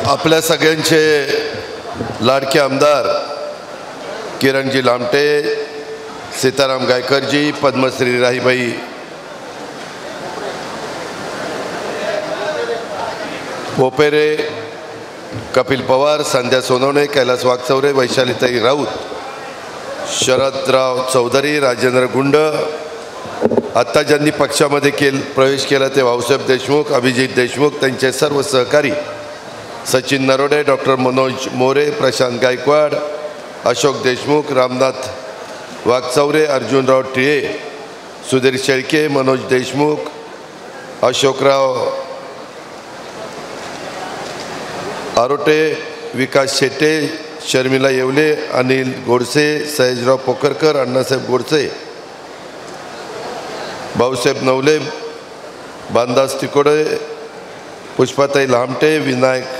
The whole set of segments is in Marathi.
आपल्या सगळ्यांचे लाडके आमदार किरणजी लामटे, सीताराम गायकरजी, पद्मश्री राहीबाई पोपेरे, कपिल पवार, संध्या सोनवणे, कैलास वागचौरे, वैशालीताई राऊत, शरदराव चौधरी, राजेंद्र गुंड, आत्ता ज्यांनी पक्षामध्ये प्रवेश केला ते भाऊसाहेब देशमुख, अभिजित देशमुख, त्यांचे सर्व सहकारी सचिन नरोडे, डॉक्टर मनोज मोरे, प्रशांत गायकवाड, अशोक देशमुख, रामनाथ वागचौरे, अर्जुनराव टिळे, सुधीर शेळके, मनोज देशमुख, अशोकराव आरोटे, विकास शेटे, शर्मिला येवले, अनिल गोडसे, सयाजीराव पोखरकर, अण्णासाहेब गोडसे, भाऊसाहेब नवले, बांदास तिकोडे, पुष्पाताई लामटे, विनायक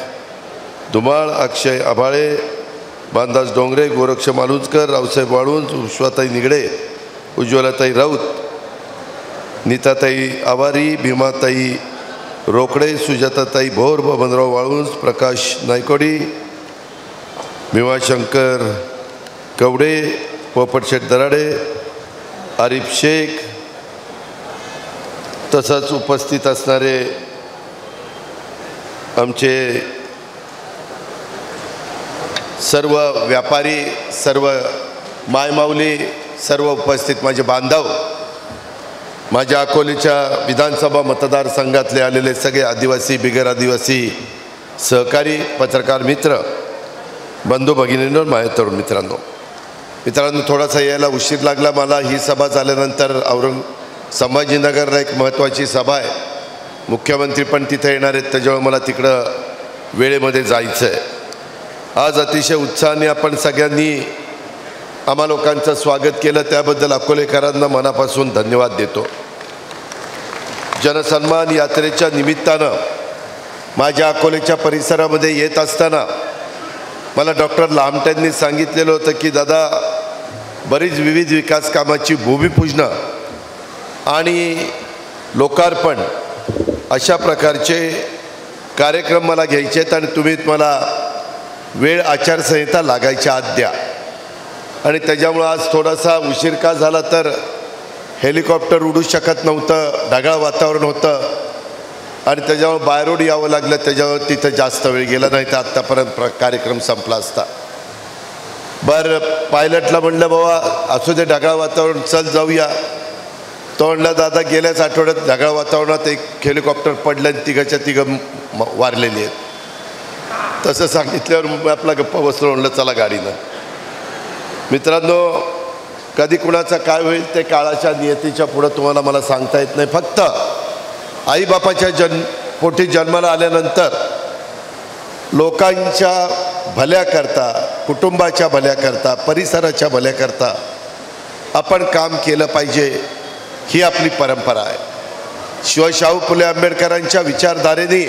धुमाळ, अक्षय आभाळे, बांदास डोंगरे, गोरक्ष मालुंजकर, रावसाहेब वाळुंज, उषवाताई निगडे, उज्ज्वलाताई राऊत, नीताताई आवारी, भीमाताई रोकडे, सुजाताताई भोर, बबनराव वाळुंज, प्रकाश नायकोडी, भीमाशंकर कवडे, पोपटशेठ दराडे, आरिफ शेख, तसंच उपस्थित असणारे आमचे सर्व व्यापारी, सर्व मायमाऊली, सर्व उपस्थित माझे बांधव, माझ्या अकोलेच्या विधानसभा मतदारसंघातले आलेले सगळे आदिवासी, बिगर आदिवासी सहकारी, पत्रकार मित्र, बंधू भगिनींनो, माझ्या तरुण मित्रांनो, थोडासा यायला उशीर लागला मला. ही सभा झाल्यानंतर संभाजीनगरला एक महत्त्वाची सभा आहे, मुख्यमंत्री पण तिथे येणार आहेत, त्याच्यामुळे मला तिकडं वेळेमध्ये जायचं आहे. आज अतिशय उत्साहाने आपण सगळ्यांनी आम्हा लोकांचं स्वागत केलं, त्याबद्दल अकोलेकरांना मनापासून धन्यवाद देतो. जनसन्मान यात्रेच्या निमित्तानं माझ्या अकोलेच्या परिसरामध्ये येत असताना मला डॉक्टर लामटेंनी सांगितलेलं होतं की दादा, बरीच विविध विकास कामाची भूमिपूजन आणि लोकार्पण अशा प्रकारचे कार्यक्रम मला घ्यायचे आहेत आणि तुम्ही मला वेळ आचारसंहिता लागायच्या आत द्या. आणि त्याच्यामुळं आज थोडासा उशीर का झाला तर हेलिकॉप्टर उडू शकत नव्हतं, ढगाळ वातावरण होतं आणि त्याच्यामुळे बाय रोड यावं लागलं, त्याच्यावर तिथं जास्त वेळ गेला नाही तर आत्तापर्यंत कार्यक्रम संपला असता. बरं, पायलटला म्हणलं बाबा असू दे ढगाळ वातावरण, चल जाऊया. तो म्हणला दादा गेल्याच आठवड्यात ढगाळ वातावरणात एक हेलिकॉप्टर पडलं आणि तिघाच्या तिघं वारलेली आहेत. तसं सांगितल्यावर मी आपला गप्पा बसलो, म्हणलं चला गाडीनं. मित्रांनो, कधी कुणाचं काय होईल ते काळाच्या नियतीच्या पुढं तुम्हाला मला सांगता येत नाही. फक्त आईबापाच्या पोटी जन्माला आल्यानंतर लोकांच्या भल्याकरता, कुटुंबाच्या भल्याकरता, परिसराच्या भल्याकरता आपण काम केलं पाहिजे, ही आपली परंपरा आहे. शाहू फुले आंबेडकरांच्या विचारधारेने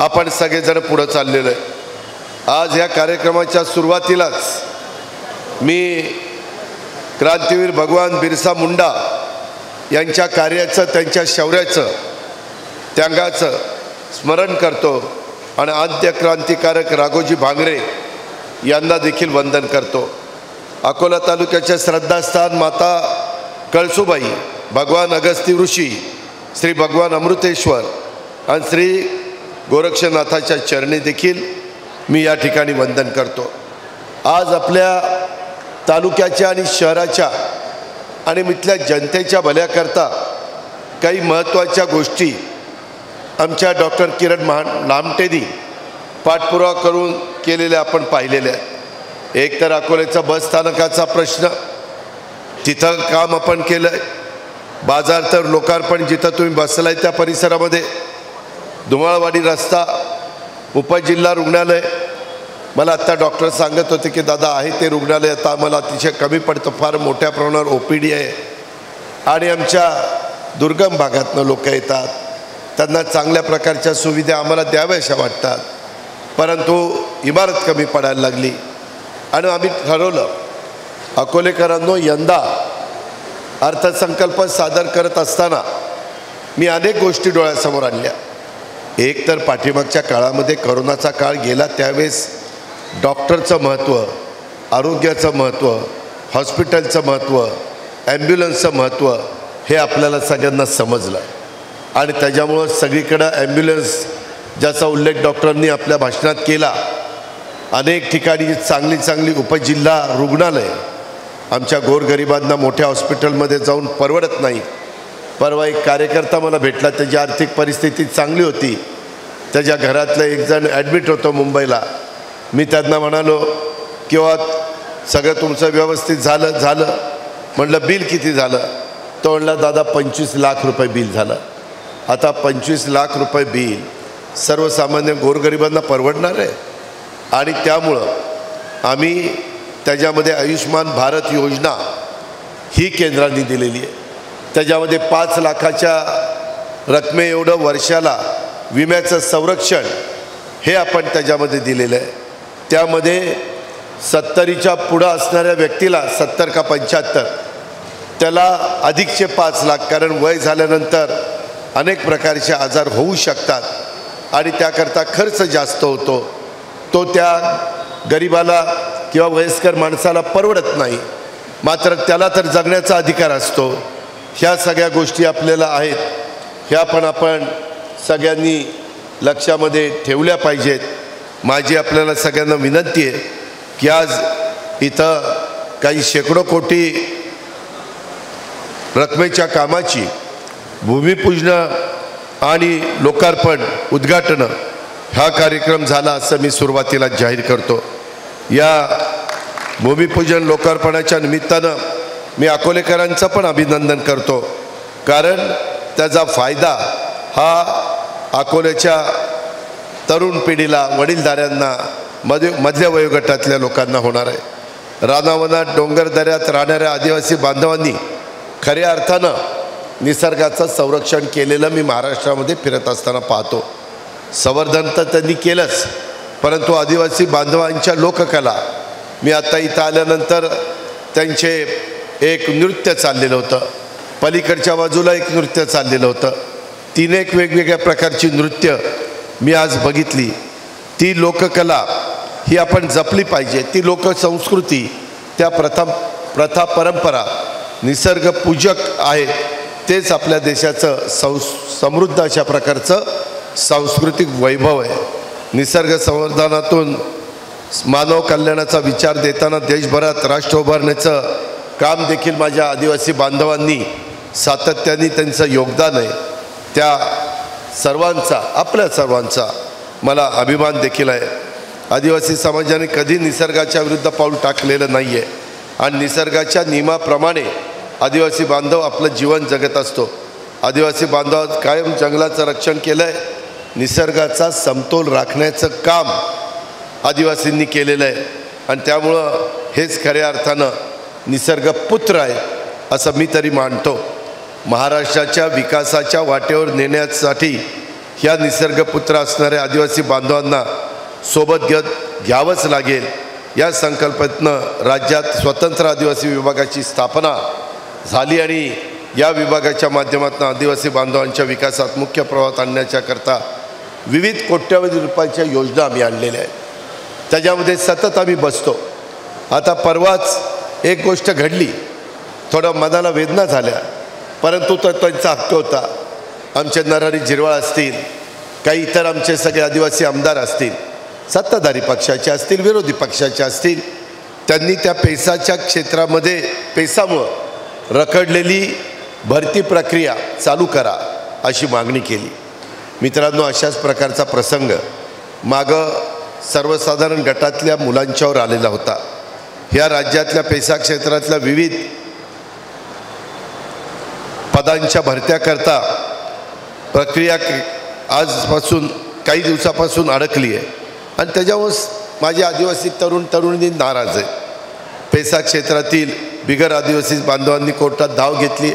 आपण सगळेजण पुढं चाललेलो आहे. आज या कार्यक्रमाच्या सुरुवातीलाच मी क्रांतीवीर भगवान बिरसा मुंडा यांच्या कार्याचं, त्यांच्या शौर्याचं, त्यागाचं स्मरण करतो आणि अंत्यक्रांतिकारक राघोजी भांगरे यांना देखील वंदन करतो. अकोला तालुक्याच्या श्रद्धास्थान माता कळसुबाई, भगवान अगस्ती ऋषी, श्री भगवान अमृतेश्वर आणि श्री गोरक्षनाथाच्या चरणी देखील मी या ठिकाणी वंदन करतो. आज आपल्या तालुक्याच्या आणि शहराच्या आणि इथल्या जनतेच्या भल्याकरता काही महत्त्वाच्या गोष्टी आमच्या डॉक्टर किरण लामटेंनी पाठपुरावा करून केलेल्या आपण पाहिलेल्या आहेत. एक तर अकोलेचा बस स्थानकाचा प्रश्न, तिथं काम आपण केलं आहे. बाजार तर लोकार्पण जिथं तुम्ही बसलाय त्या परिसरामध्ये, धुमाळवाडी रस्ता, उपजिल्हा रुग्णालय. मला आत्ता डॉक्टर सांगत होते की दादा आहे ते रुग्णालय आता आम्हाला अतिशय कमी पडतं, फार मोठ्या प्रमाणावर OPD आहे आणि आमच्या दुर्गम भागातनं लोक येतात, त्यांना चांगल्या प्रकारच्या सुविधा आम्हाला द्याव्याशा वाटतात, परंतु इमारत कमी पडायला लागली आणि आम्ही ठरवलं अकोलेकरांनो, यंदा अर्थसंकल्प सादर करत असताना मी अनेक गोष्टी डोळ्यासमोर आणल्या. एक तर पाठीमागच्या काळामध्ये करोनाचा काळ गेला त्यावेळेस डॉक्टरचं महत्त्व, आरोग्याचं महत्त्व, हॉस्पिटलचं महत्त्व, ॲम्ब्युलन्सचं महत्त्व हे आपल्याला सगळ्यांना समजलं आणि त्याच्यामुळं सगळीकडं ॲम्ब्युलन्स ज्याचा उल्लेख डॉक्टरांनी आपल्या भाषणात केला. अनेक ठिकाणी चांगली चांगली उपजिल्हा रुग्णालय आमच्या गोरगरिबांना मोठ्या हॉस्पिटलमध्ये जाऊन परवडत नाही. परवा एक कार्यकर्ता मला भेटला, त्याची आर्थिक परिस्थिती चांगली होती, त्याच्या घरातलं एक जण ॲडमिट होतं मुंबईला. मी त्यांना म्हणालो किंवा सगळं तुमचं व्यवस्थित झालं म्हटलं बिल किती झालं? तो म्हणला दादा 25 लाख रुपये बिल झालं. आता 25 लाख रुपये बिल सर्वसामान्य गोरगरिबांना परवडणार आहे? आणि त्यामुळं आम्ही त्याच्यामध्ये आयुष्मान भारत योजना ही केंद्राने दिलेली आहे. त्याच्यामध्ये 5 लाखाच्या रकमे एवढं वर्षाला विम्याचं संरक्षण हे आपण त्याच्यामध्ये दिलेलं आहे. त्यामध्ये 70च्या पुढं असणाऱ्या व्यक्तीला 70 का 75 त्याला अधिकचे 5 लाख, कारण वय झाल्यानंतर अनेक प्रकारचे आजार होऊ शकतात आणि त्याकरता खर्च जास्त होतो. तो त्या गरिबाला किंवा वयस्कर माणसाला परवडत नाही, मात्र त्याला तर जगण्याचा अधिकार असतो. ह्या सगळ्या गोष्टी आपल्याला आहेत, ह्या पण आपण सगळ्यांनी लक्षामध्ये ठेवल्या पाहिजेत. माझी आपल्याला सगळ्यांना विनंती आहे की आज इथं काही शेकडो कोटी रकमेच्या कामाची भूमिपूजन आणि लोकार्पण उद्घाटन हा कार्यक्रम झाला असं मी सुरुवातीला जाहीर करतो. या भूमिपूजन लोकार्पणाच्या निमित्तानं मी अकोलेकरांचं पण अभिनंदन करतो, कारण त्याचा फायदा हा अकोल्याच्या तरुण पिढीला, वडीलधाऱ्यांना, मधल्या वयोगटातल्या लोकांना होणार आहे. रानावनात डोंगरदऱ्यात राहणाऱ्या आदिवासी बांधवांनी खऱ्या अर्थानं निसर्गाचं संरक्षण केलेलं मी महाराष्ट्रामध्ये फिरत असताना पाहतो. संवर्धन तर त्यांनी केलंच, परंतु आदिवासी बांधवांच्या लोककला, मी आत्ता इथं आल्यानंतर त्यांचे एक नृत्य चाललेलं होतं, पलीकडच्या बाजूला एक नृत्य चाललेलं होतं. 3 एक वेगवेगळ्या प्रकारची नृत्य मी आज बघितली. ती लोककला ही आपण जपली पाहिजे. ती लोकसंस्कृती, त्या प्रथा परंपरा निसर्गपूजक आहेत. तेच आपल्या देशाचं समृद्ध अशा प्रकारचं सांस्कृतिक वैभव आहे. निसर्ग संवर्धनातून मानव कल्याणाचा विचार देताना देशभरात राष्ट्र उभारण्याचं काम देखील माझ्या आदिवासी बांधवांनी सातत्याने त्यांचं योगदान आहे. त्या सर्वांचा, आपल्या सर्वांचा मला अभिमान देखील आहे. आदिवासी समाजाने कधी निसर्गाच्या विरुद्ध पाऊल टाकलेलं नाही आहे आणि निसर्गाच्या नियमाप्रमाणे आदिवासी बांधव आपलं जीवन जगत असतो. आदिवासी बांधव कायम जंगलाचं रक्षण केलं आहे. निसर्गाचा समतोल राखण्याचं काम आदिवासींनी केलेलं आहे आणि त्यामुळं हेच खऱ्या अर्थानं निसर्गपुत्र आहे असं मी तरी मानतो. महाराष्ट्राच्या विकासाच्या वाटेवर नेण्यासाठी ह्या निसर्गपुत्र असणाऱ्या आदिवासी बांधवांना सोबत घ्यावंच लागेल. या संकल्पनेतनं राज्यात स्वतंत्र आदिवासी विभागाची स्थापना झाली आणि या विभागाच्या माध्यमातून आदिवासी बांधवांच्या विकासात मुख्य प्रवाहात आणण्याच्याकरता विविध कोट्यवधी रुपयाच्या योजना आम्ही आणलेल्या आहेत. त्याच्यामध्ये सतत आम्ही बसतो. आता परवाच एक गोष्ट घडली, थोडं मनाला वेदना झाल्या, परंतु तो त्यांचा हक्क होता. आमचे नरहरी झिरवाळ असतील, काही इतर आमचे सगळे आदिवासी आमदार असतील, सत्ताधारी पक्षाचे असतील, विरोधी पक्षाचे असतील, त्यांनी त्या पेसाच्या क्षेत्रामध्ये पेसामुळं रखडलेली भरती प्रक्रिया चालू करा अशी मागणी केली. मित्रांनो, अशाच प्रकारचा प्रसंग मागं सर्वसाधारण गटातल्या मुलांच्यावर आलेला होता. ह्या राज्यातल्या पेसा क्षेत्रातल्या विविध पदांच्या भरत्याकरता प्रक्रिया आजपासून काही दिवसापासून अडकली आहे आणि त्याच्यावर माझे आदिवासी तरुणी नाराज आहेत. पेसा क्षेत्रातील बिगर आदिवासी बांधवांनी कोर्टात धाव घेतली.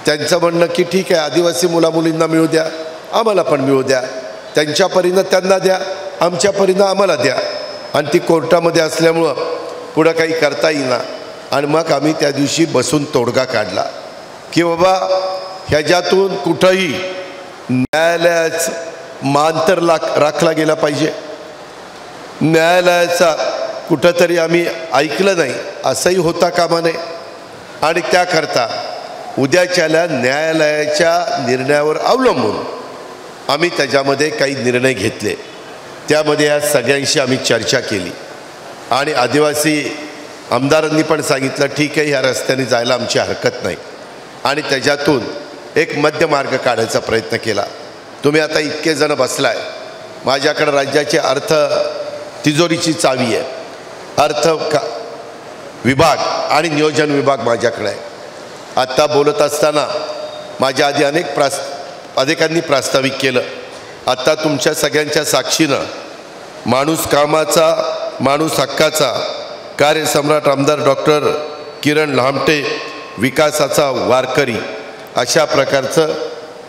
त्यांचं म्हणणं की ठीक आहे, आदिवासी मुलामुलींना मिळू द्या, आम्हाला पण मिळू द्या, त्यांच्या परीनं त्यांना द्या, आमच्या परीनं आम्हाला द्या. आणि ती कोर्टामध्ये असल्यामुळं पुढं काही करता येईना आणि मग आम्ही त्या दिवशी बसून तोडगा काढला की बाबा ह्याच्यातून कुठंही मानतर राखला गेला पाहिजे. न्यायालयाचा कुठंतरी आम्ही ऐकलं नाही असंही होता कामा नये. आणि त्याकरता उद्याच्याला न्यायालयाच्या निर्णयावर अवलंबून आम्ही त्याच्यामध्ये काही निर्णय घेतले. त्यामध्ये या सगळ्यांशी आम्ही चर्चा केली आणि आदिवासी आमदारांनी पण सांगितलं ठीक आहे, ह्या रस्त्याने जायला आमची हरकत नाही. आणि त्याच्यातून एक मध्यमार्ग काढायचा प्रयत्न केला. तुम्ही आता इतके जण बसलाय, माझ्याकडे राज्याचे अर्थ तिजोरीची चावी आहे. विभाग आणि नियोजन विभाग माझ्याकडे आहे. आत्ता बोलत असताना माझ्या आधी अनेकांनी प्रास्ताविक केलं. आत्ता तुमच्या सगळ्यांच्या साक्षीनं माणूस कामाचा, माणूस हक्काचा, कार्यसम्राट आमदार डॉक्टर किरण लहामटे, विकासाचा वारकरी अशा प्रकारचं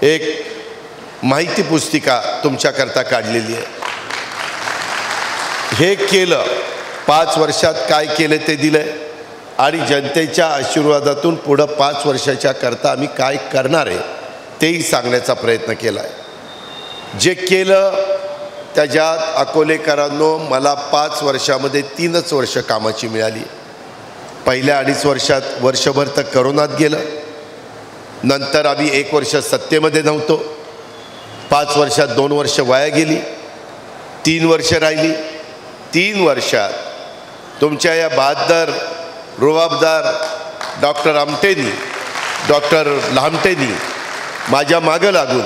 एक माहिती पुस्तिका तुमच्याकरता काढलेली आहे. हे केलं, 5 वर्षात काय केलं ते दिलं आणि जनतेच्या आशीर्वादातून पुढं 5 वर्षाच्या करता आम्ही काय करणार आहे तेही सांगण्याचा प्रयत्न केला आहे. जे केलं त्याच्यात अकोलेकरांनो मला 5 वर्षामध्ये 3च वर्ष कामाची मिळाली. पहिल्या 2.5 वर्षात वर्षभर तर करोनात गेलं. नंतर आम्ही 1 वर्ष सत्तेमध्ये नव्हतो. 5 वर्षात 2 वर्ष वाया गेली. 3 वर्ष राहिली. 3 वर्षात तुमच्या या बहादर रुबाबदार डॉक्टर लहामटेंनी माझ्या मागं लागून,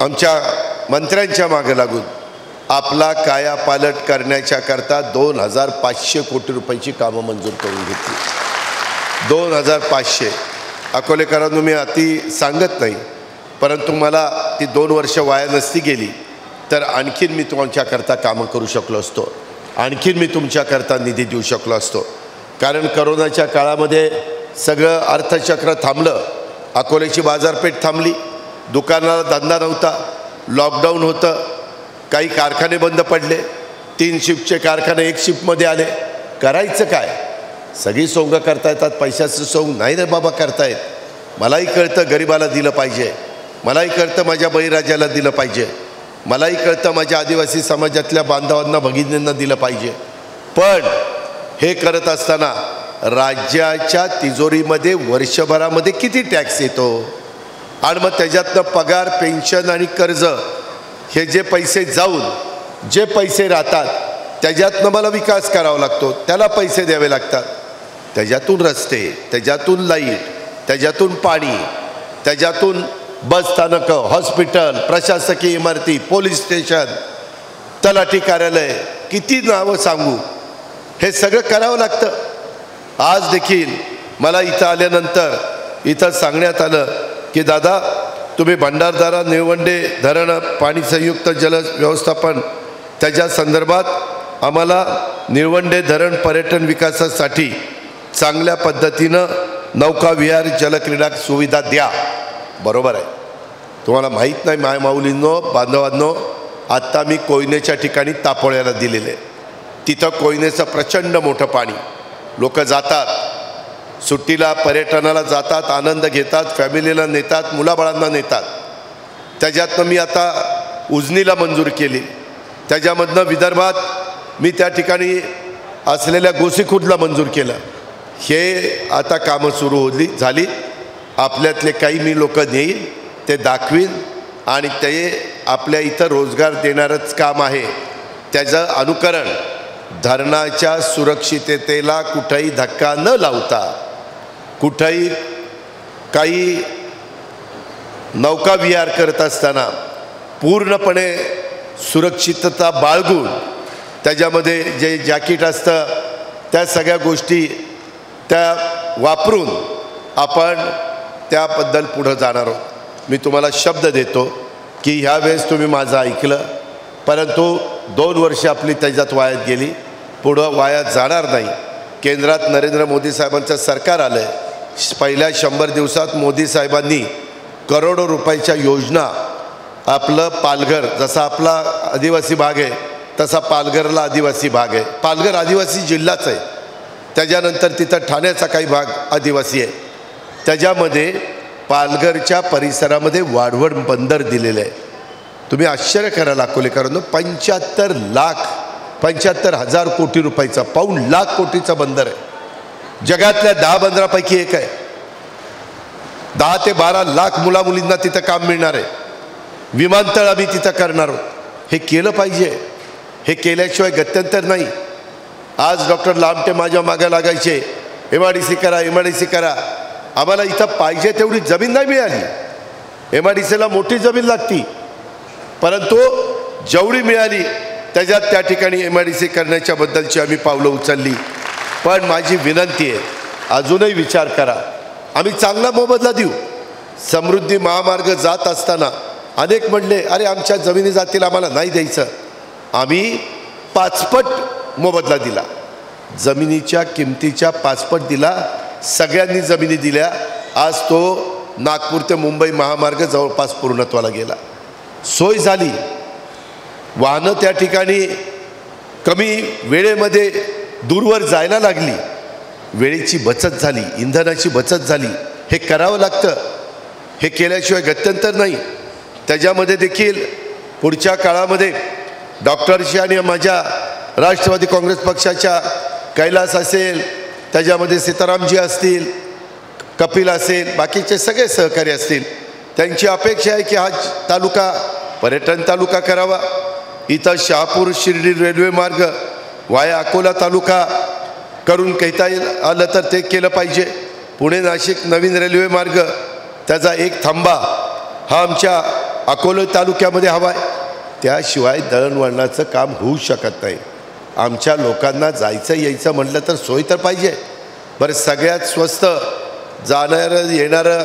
आमच्या मंत्र्यांच्या मागं लागून आपला कायापालट करण्याच्या करता 2500 कोटी रुपयाची कामं मंजूर करून घेतली. 2500. अकोलेकरांनो मी अति सांगत नाही, परंतु मला ती 2 वर्ष वाया नसती गेली तर आणखीन मी तुमच्याकरता कामं करू शकलो असतो, आणखीन मी तुमच्याकरता निधी देऊ शकलो असतो. कारण करोनाच्या काळामध्ये सगळं अर्थचक्र थांबलं. अकोल्याची बाजारपेठ थांबली, दुकानाला धंदा नव्हता, लॉकडाऊन होतं, काही कारखाने बंद पडले, 3 शिफ्टचे कारखाने 1 शिफ्टमध्ये आले. करायचं काय? सगळी सोंग करता येतात, पैशाचं सोंग नाही रे बाबा करता येत. मलाही कळतं गरिबाला दिलं पाहिजे, मलाही कळतं माझ्या बळीराजाला दिलं पाहिजे, मलाही कळतं माझ्या आदिवासी समाजातल्या बांधवांना भगिनींना दिलं पाहिजे. पण हे करत असताना राज्याच्या तिजोरीमध्ये वर्षभरामध्ये किती टॅक्स येतो आणि मग त्याच्यातनं पगार, पेन्शन आणि कर्ज हे जे पैसे जाऊन जे पैसे राहतात त्याच्यातनं मला विकास करावा लागतो, त्याला पैसे द्यावे लागतात. त्याच्यातून रस्ते, त्याच्यातून लाईट, त्याच्यातून पाणी, त्याच्यातून बस स्थानकं, हॉस्पिटल, प्रशासकीय इमारती, पोलीस स्टेशन, तलाठी कार्यालय, किती नावं सांगू, हे सगळं करावं लागतं. आज देखील मला इथं आल्यानंतर इथं सांगण्यात आलं की दादा तुम्ही भंडारदरा निळवंडे धरण पाणी संयुक्त जल व्यवस्थापन त्याच्या संदर्भात आम्हाला निळवंडे धरण पर्यटन विकासासाठी चांगल्या पद्धतीनं नौकाविहार जलक्रीडा सुविधा द्या. बरोबर आहे. तुम्हाला माहीत नाही मायमाऊलींनो, बांधवांनो, आत्ता मी कोयनेच्या ठिकाणी तापोळ्याला दिलेले. तिथं कोयनेचं प्रचंड मोठं पाणी, लोक जातात, सुट्टीला पर्यटनाला जातात, आनंद घेतात, फॅमिलीला नेतात, मुलाबाळांना नेतात. त्याच्यातनं मी आता उजनीला मंजूर केली. त्याच्यामधनं विदर्भात मी त्या ठिकाणी असलेल्या गोसीखुर्दला मंजूर केलं. हे आता कामं सुरू झाली. आपल्यातले काही मी लोक नेईल, ते दाखवीन आणि ते आपल्या इथं रोजगार देणारंच काम आहे. त्याचं अनुकरण धरणाच्या सुरक्षिततेला कुठेही धक्का न लावता, कुठेही काही नौकाविहार करत असताना पूर्णपणे सुरक्षितता बाळगून त्याच्यामध्ये जे जॅकेट असतं त्या सगळ्या गोष्टी त्या वापरून आपण त्याबद्दल पुढं जाणार आहोत. मी तुम्हाला शब्द देतो की ह्यावेळेस तुम्ही माझं ऐकलं, परंतु 2 वर्ष आपली त्याच्यात वायात गेली, पुढं वायात जाणार नाही. केंद्रात नरेंद्र मोदी साहेबांचं सरकार आलं आहे. पहिल्या 100 दिवसात मोदी साहेबांनी करोडो रुपयाच्या योजना, आपलं पालघर जसा आपला आदिवासी भाग आहे तसा पालघरला आदिवासी भाग आहे, पालघर आदिवासी जिल्हाच आहे. त्याच्यानंतर तिथं ठाण्याचा काही भाग आदिवासी आहे. त्याच्यामध्ये पालघरच्या परिसरामध्ये वाढवण बंदर दिलेलं आहे. तुम्ही आश्चर्य कराल अकोलेकरांनो, 75,000 कोटी रुपयाचा, पाऊण लाख कोटीचा बंदर आहे. जगातल्या 10 बंदरापैकी एक आहे. 10 ते 12 लाख मुला मुलींना तिथं काम मिळणार आहे. विमानतळ आम्ही तिथं करणार आहोत. हे केलं पाहिजे. हे केल्याशिवाय गत्यंतर नाही. आज डॉक्टर लामटे माझ्या मागे लागायचे, MIDC करा, MIDC करा. आम्हाला इथं पाहिजे तेवढी जमीन नाही मिळाली. MIDCला मोठी जमीन लागती, परंतु जेवढी मिळाली त्याच्यात त्या ठिकाणी MIDC करण्याच्या बद्दलची आम्ही पावलं उचलली. पण माझी विनंती आहे, अजूनही विचार करा. आम्ही चांगला मोबदला देऊ. समृद्धी महामार्ग जात असताना अनेक म्हणले, अरे आमच्या जमिनी जातील, आम्हाला नाही द्यायचं. आम्ही 5 पट मोबदला दिला. जमिनीच्या किमतीच्या 5 पट दिला. सगळ्यांनी जमिनी दिल्या. आज तो नागपूर ते मुंबई महामार्ग जवळपास पूर्णत्वाला गेला. सोय झाली. वाहनं त्या ठिकाणी कमी वेळेमध्ये दूरवर जायला लागली. वेळेची बचत झाली, इंधनाची बचत झाली. हे करावं लागतं. हे केल्याशिवाय गत्यंतर नाही. त्याच्यामध्ये देखील पुढच्या काळामध्ये डॉक्टरशी आणि माझ्या राष्ट्रवादी काँग्रेस पक्षाच्या कैलास असेल, त्याच्यामध्ये सीतारामजी असतील, कपिल असेल, बाकीचे सगळे सहकारी असतील, त्यांची अपेक्षा आहे की हा तालुका पर्यटन तालुका करावा. इथं शहापूर शिर्डी रेल्वे मार्ग वाया अकोला तालुका करून कहता आलं तर ते केलं पाहिजे. पुणे नाशिक नवीन रेल्वे मार्ग, त्याचा एक थांबा हा आमच्या अकोला तालुक्यामध्ये हवा आहे. त्याशिवाय दळणवळणाचं काम होऊ शकत नाही. आमच्या लोकांना जायचं यायचं म्हटलं तर सोय तर पाहिजे. बरं, सगळ्यात स्वस्त जाणारं येणारं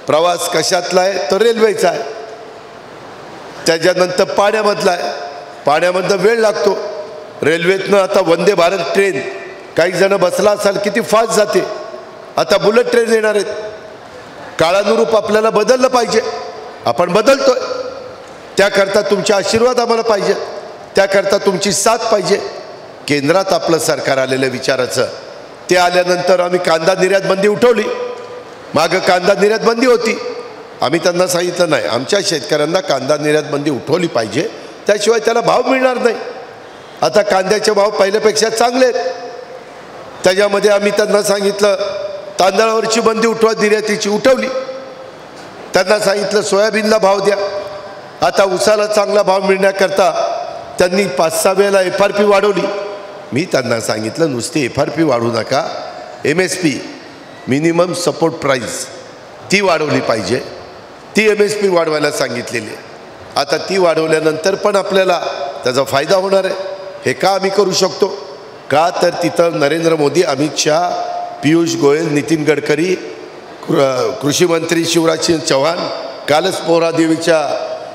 प्रवास कशातला आहे तर रेल्वेचा आहे. त्याच्यानंतर पाण्यामधला आहे. पाण्यामधनं वेळ लागतो. रेल्वेतनं आता वंदे भारत ट्रेन काही जण बसला असाल किती फास्ट जाते. आता बुलेट ट्रेन येणार आहेत. काळानुरूप आपल्याला बदललं पाहिजे. आपण बदलतोय. त्याकरता तुमचे आशीर्वाद आम्हाला पाहिजे. त्याकरता तुमची साथ पाहिजे. केंद्रात आपलं सरकार आलेलं विचाराचं, ते आल्यानंतर आम्ही कांदा निर्यात बंदी उठवली. मागं कांदा निर्यात बंदी होती. आम्ही त्यांना सांगितलं नाही, आमच्या शेतकऱ्यांना कांदा निर्यात बंदी उठवली पाहिजे, त्याशिवाय त्याला भाव मिळणार नाही. आता कांद्याचे भाव पहिल्यापेक्षा चांगले आहेत. त्याच्यामध्ये आम्ही त्यांना सांगितलं तांदळावरची बंदी उठवा, निर्यातीची उठवली. त्यांना सांगितलं सोयाबीनला भाव द्या. आता उसाला चांगला भाव मिळण्याकरता त्यांनी 5-6 वेळेला FRP वाढवली. मी त्यांना सांगितलं नुसती FRP वाढवू नका, MSP मिनिमम सपोर्ट प्राईस ती वाढवली पाहिजे. ती MSP वाढवायला सांगितलेली आहे. आता ती वाढवल्यानंतर पण आपल्याला त्याचा फायदा होणार आहे. हे का आम्ही करू शकतो? का तर तिथं नरेंद्र मोदी, अमित शहा, पियुष गोयल, नितीन गडकरी, कृषी मंत्री शिवराजसिंग चौहान कालच पोहरादेवीच्या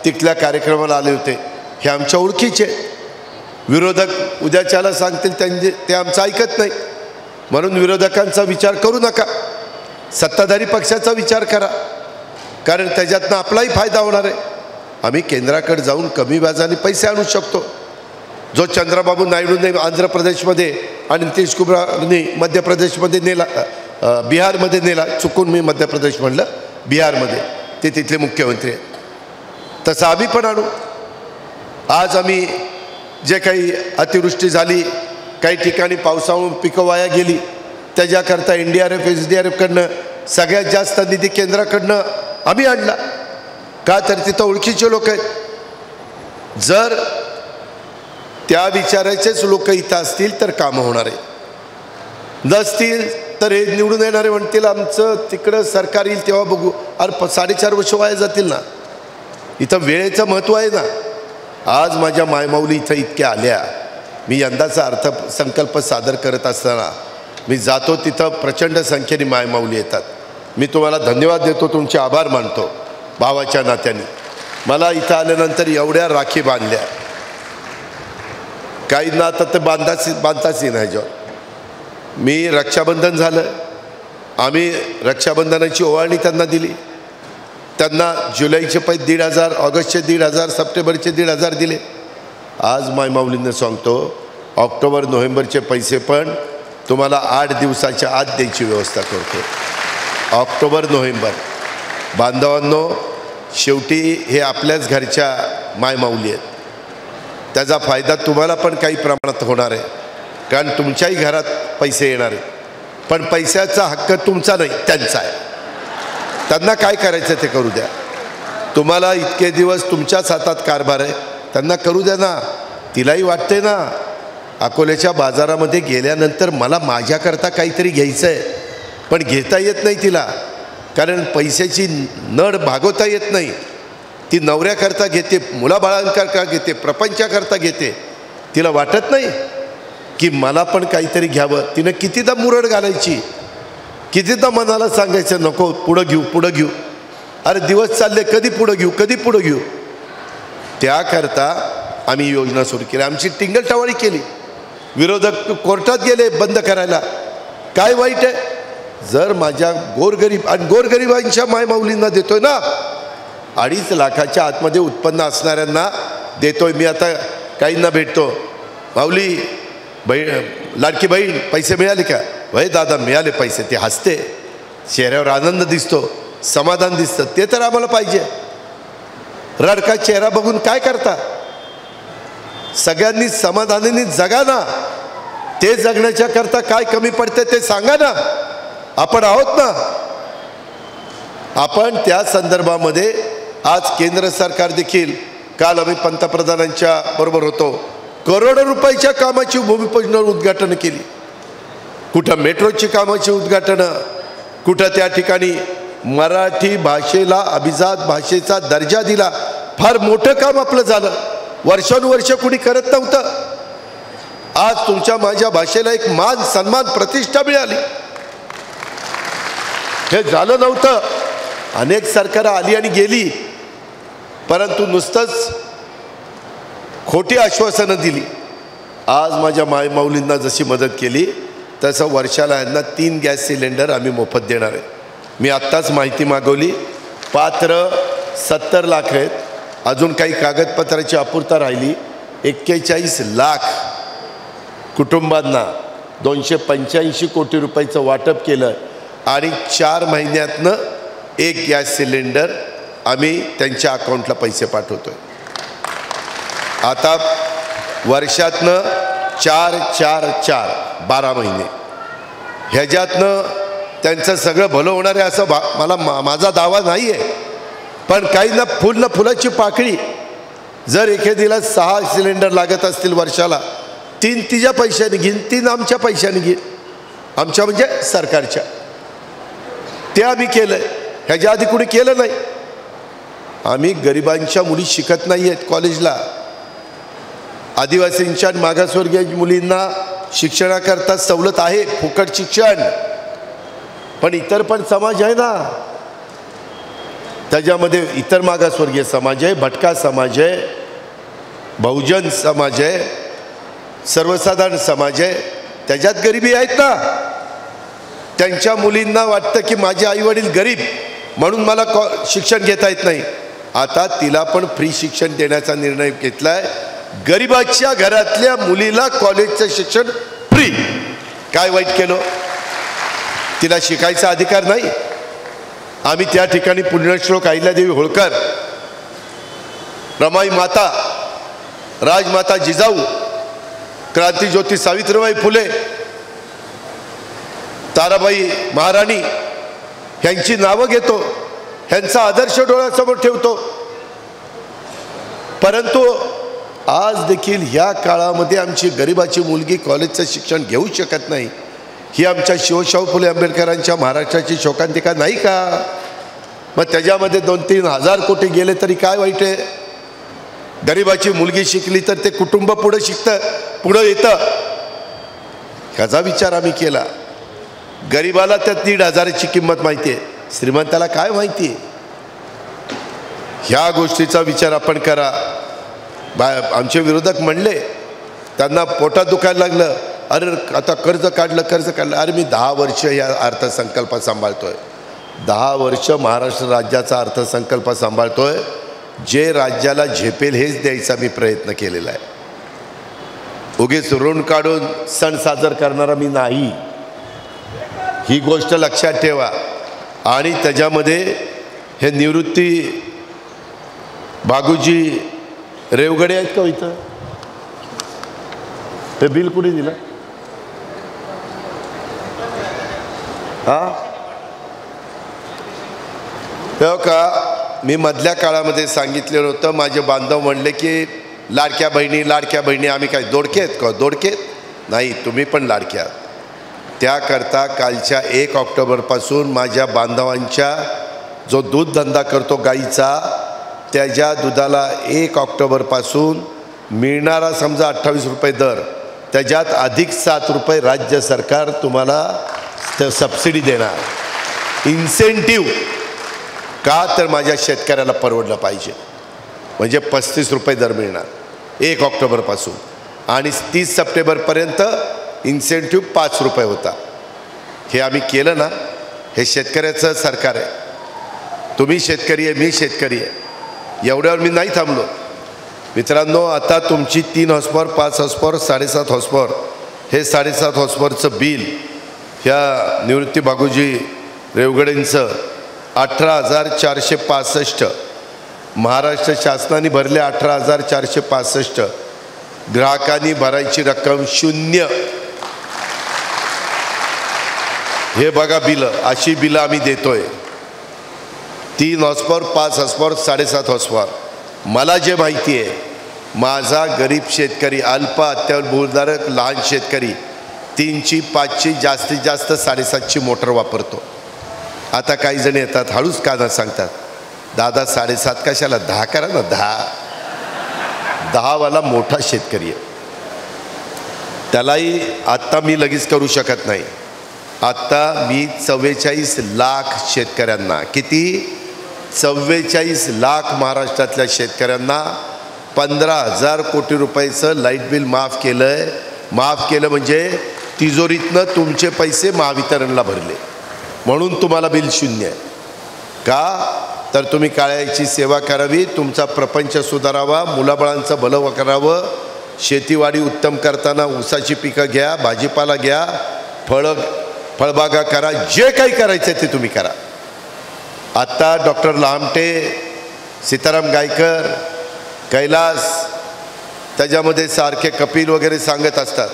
तिथल्या कार्यक्रमाला आले होते. हे आमच्या ओळखीचे. विरोधक उद्याच्याला सांगतील ते आमचं ऐकत नाही. म्हणून विरोधकांचा विचार करू नका. सत्ताधारी पक्षाचा विचार करा, कारण त्याच्यातनं आपलाही फायदा होणार आहे. आम्ही केंद्राकडे जाऊन कमी व्याजाने पैसे आणू शकतो. जो चंद्रबाबू नायडूने आंध्र प्रदेशमध्ये आणि नितीश कुमारने मध्य प्रदेशमध्ये नेला, बिहारमध्ये नेला, चुकून मी मध्य प्रदेश म्हणलं, बिहारमध्ये, ते तिथले मुख्यमंत्री आहेत, तसं आम्ही पण आणू. आज आम्ही जे काही अतिवृष्टी झाली, काही ठिकाणी पावसामुळे पिकं वाया गेली, त्याच्याकरता NDRF SDRFकडनं सगळ्यात जास्त निधी केंद्राकडनं आम्ही आणला. का तर तिथं ओळखीचे लोक आहेत. जर त्या विचाराचेच लोक इथं असतील तर कामं होणार आहे. नसतील तर हे निवडून येणारे म्हणतील आमचं तिकडं सरकार येईल तेव्हा बघू. अरे 4.5 वर्ष वाया जातील ना. इथं वेळेचं महत्त्व आहे ना. आज माझ्या मायमाऊली इथं इतक्या आल्या. मी यंदाचा अर्थसंकल्प सादर करत असताना मी जातो तिथं प्रचंड संख्येने मायमाऊली येतात. मी तुम्हाला धन्यवाद देतो, तुमचे आभार मानतो भावाच्या नात्याने. मला इथं आल्यानंतर एवढ्या राखी बांधल्या, काहींना आता ते बांधताच येईन ह्याच्यावर. मी रक्षाबंधन झालं, आम्ही रक्षाबंधनाची ओवाळणी त्यांना दिली. त्यांना जुलैचे 1,500, ऑगस्टचे 1,500, सप्टेंबरचे 1,500 दिले. आज मायमाऊलींना सांगतो ऑक्टोबर नोव्हेंबरचे पैसे पण तुम्हाला 8 दिवसाच्या आत द्यायची व्यवस्था करतो. October November. बांधवांनो, शेवटी हे आपल्याच घरच्या मायमाऊली आहेत. त्याचा फायदा तुम्हाला पण काही प्रमाणात होणार आहे, कारण तुमच्याही घरात पैसे येणार आहेत. पण पैशाचा हक्क तुमचा नाही, त्यांचा आहे. त्यांना काय करायचं ते करू द्या. तुम्हाला इतके दिवस तुमच्याच हातात कारभार आहे, त्यांना करू द्या ना. तिलाही वाटते ना, अकोल्याच्या बाजारामध्ये गेल्यानंतर मला माझ्याकरता काहीतरी घ्यायचं आहे, पण घेता येत नाही तिला, कारण पैशाची नड भागवता येत नाही. ती नवऱ्याकरता घेते, मुलाबाळांकरता घेते, प्रपंचाकरता घेते. तिला वाटत नाही की मला पण काहीतरी घ्यावं. तिनं कितीदा मुरड घालायची, कितीदा मनाला सांगायचं नको पुढं घेऊ पुढं घेऊ. अरे दिवस चालले, कधी पुढं घेऊ कधी पुढं घेऊ. त्याकरता आम्ही योजना सुरू केली, आमची टिंगलटावाळी केली. विरोधक कोर्टात गेले बंद करायला. काय वाईट आहे? जर माझ्या गोरगरीब आणि गोरगरिबांच्या मायमाऊलींना देतोय ना, 2.5 लाखाच्या आतमध्ये उत्पन्न असणाऱ्यांना देतोय. मी आता काहींना भेटतो, माऊली लाडकी बहीण पैसे मिळाले का? वय दादा मिळाले पैसे. ते हसते, चेहऱ्यावर आनंद दिसतो, समाधान दिसतं. ते तर आम्हाला पाहिजे. रडका चेहरा बघून काय करता? सगळ्यांनी समाधानाने जगा ना. ते जगण्याच्या करता काय कमी पडते ते सांगा ना. आपण आहोत ना. आपण त्या संदर्भामध्ये आज केंद्र सरकार देखील, काल आम्ही पंतप्रधानांच्या बरोबर होतो, करोडो रुपयाच्या कामाची भूमिपूजन उद्घाटन केली. कुठं मेट्रोची कामाची उद्घाटनं, कुठं त्या ठिकाणी मराठी भाषेला अभिजात भाषेचा दर्जा दिला. फार मोठं काम आपलं झालं. वर्षानुवर्ष कुणी करत नव्हतं. आज तुमच्या माझ्या भाषेला एक मान सन्मान प्रतिष्ठा मिळाली. हे झालं नव्हतं. अनेक सरकारं आली आणि गेली, परंतु नुसतंच खोटी आश्वासनं दिली. आज माझ्या मायमाऊलींना जशी मदत केली तसं वर्षाला यांना 3 गॅस सिलेंडर आम्ही मोफत देणार आहे. मी आत्ताच माहिती मागवली. पात्र 70 लाख आहेत. अजून काही कागदपत्राची अपूर्तता राहिली. 41 लाख कुटुंबांना 285 कोटी रुपयाचं वाटप केलं आणि 4 महिन्यातनं 1 गॅस सिलेंडर आम्ही त्यांच्या अकाउंटला पैसे पाठवतोय. आता वर्षातनं 4-4-4 12 महिने ह्याच्यातनं त्यांचं सगळं भलं होणार आहे असं मला माझा दावा नाही आहे. पण काहींना फुलाची पाकळी. जर एखादीला 6 सिलेंडर लागत असतील वर्षाला, 3 तिच्या पैशाने घेईन, 3 आमच्या पैशाने घेईन. आमच्या म्हणजे सरकारच्या. ते आम्ही केलं आहे. ह्याच्या आधी कुणी केलं नाही. आम्ही गरिबांच्या मुली शिकत नाही आहेत कॉलेजला. आदिवासींच्या आणि मागासवर्गीय मुलींना शिक्षणाकरता सवलत आहे, फुकट शिक्षण. पण इतर पण समाज आहे ना, त्याच्यामध्ये इतर मागासवर्गीय समाज आहे, भटका समाज आहे, बहुजन समाज आहे, सर्वसाधारण समाज आहे. त्याच्यात गरिबी आहेत ना. त्यांच्या मुलींना वाटतं की माझे आईवडील गरीब म्हणून मला शिक्षण घेता येत नाही. आता तिला पण फ्री शिक्षण देण्याचा निर्णय घेतला आहे. गरिबाच्या घरातल्या मुलीला कॉलेजचं शिक्षण फ्री. काय वाईट केलं? तिला शिकायचा अधिकार नाही? आम्ही त्या ठिकाणी पुण्यश्लोक अहिल्यादेवी होळकर, रमाई माता, राजमाता जिजाऊ, क्रांतीज्योती सावित्रीबाई फुले, ताराबाई महाराणी ह्यांची नावं घेतो, ह्यांचा आदर्श डोळ्यासमोर ठेवतो. परंतु आज देखील ह्या काळामध्ये आमची गरिबाची मुलगी कॉलेजचं शिक्षण घेऊ शकत नाही. ही आमच्या शिवशाहू फुले आंबेडकरांच्या महाराष्ट्राची शोकांतिका नाही का? मग त्याच्यामध्ये 2-3 हजार कोटी गेले तरी काय वाईट आहे? गरिबाची मुलगी शिकली तर ते कुटुंब पुढं शिकतं, पुढं येतं. ह्याचा विचार आम्ही केला. गरिबाला त्या 1,500ची किंमत माहिती आहे, श्रीमंताला काय माहिती आहे? ह्या गोष्टीचा विचार आपण करा. आमचे विरोधक म्हणले, त्यांना पोटात दुखायला लागलं, अरे आता कर्ज काढलं. अरे मी 10 वर्ष या अर्थसंकल्प सांभाळतोय. 10 वर्ष महाराष्ट्र राज्याचा अर्थसंकल्प सांभाळतोय. जे राज्याला झेपेल हेच द्यायचा मी प्रयत्न केलेला आहे. उगीच ऋण काढून सण साजर करणारा मी नाही. ही गोष्ट लक्षात ठेवा. आणि त्याच्यामध्ये हे निवृत्ती बागूजी रेवगडे आहेत का इथं? हे बिल कुणी दिलं? हा हो का? मी मधल्या काळामध्ये सांगितलेलं होतं, माझे बांधव म्हणले की लाडक्या बहिणी आम्ही काय दोडके आहेत का? दोडके नाही, तुम्ही पण लाडक्या. त्याकरता कालच्या 1 ऑक्टोबरपासून माझ्या बांधवांच्या जो दूध धंदा करतो गाईचा, त्याच्या दुधाला 1 ऑक्टोबरपासून मिळणारा समजा 28 रुपये दर, त्याच्यात अधिक 7 रुपये राज्य सरकार तुम्हाला सबसिडी देणार. इन्सेंटिव्ह का? तर माझ्या शेतकऱ्याला परवडलं पाहिजे. म्हणजे 35 रुपये दर मिळणार 1 ऑक्टोबरपासून, आणि 30 सप्टेंबरपर्यंत इन्सेंटिव्ह 5 रुपये होता. हे आम्ही केलं ना, हे शेतकऱ्याचं सरकार आहे. तुम्ही शेतकरी आहे, मी शेतकरी आहे. एवढ्यावर मी नाही थांबलो मित्रांनो. आता तुमची 3 हॉर्सपॉवर, 5 हॉर्सपॉवर, 7.5 हॉर्सपॉवर, हे 7.5 हॉर्सपॉवरचं बिल ह्या निवृत्ती बागुजी रेवगडेंचं 18,465, महाराष्ट्र शासनाने भरले 18,465, ग्राहकांनी भरायची रक्कम 0. हे बघा बिलं, अशी बिलं आम्ही देतोय. 3 हॉर्सपॉवर, 5 हॉर्सपॉवर, 7.5 हॉर्सपॉवर. मला जे माहिती आहे, माझा गरीब शेतकरी, अल्प अत्यावधारक लहान शेतकरी 3ची, 5ची, जास्तीत जास्त 7.5ची मोटर वापरतो. आता काही जण येतात हळूच काना सांगतात, दादा 7.5 कशाला, 10 करा ना. 10 वाला मोठा शेतकरी आहे, त्यालाही आत्ता मी लगेच करू शकत नाही. आत्ता मी 44 लाख शेतकऱ्यांना, किती? 44 लाख महाराष्ट्रातल्या शेतकऱ्यांना 15,000 कोटी रुपयाचं लाईट बिल माफ केलं. माफ केलं म्हणजे तिजोरीतनं तुमचे पैसे महावितरणला भरले, म्हणून तुम्हाला बिल 0 आहे. का? तर तुम्ही काळ्याची सेवा करावी, तुमचा प्रपंच सुधारावा, मुलाबाळांचं भलं करावं, शेतीवाडी उत्तम करताना ऊसाची पिकं घ्या, भाजीपाला घ्या, फळबागा करा, जे काही करायचं ते तुम्ही करा. आत्ता डॉक्टर लामटे, सीताराम गायकर, कैलास, त्याच्यामध्ये सारखे कपिल वगैरे सांगत असतात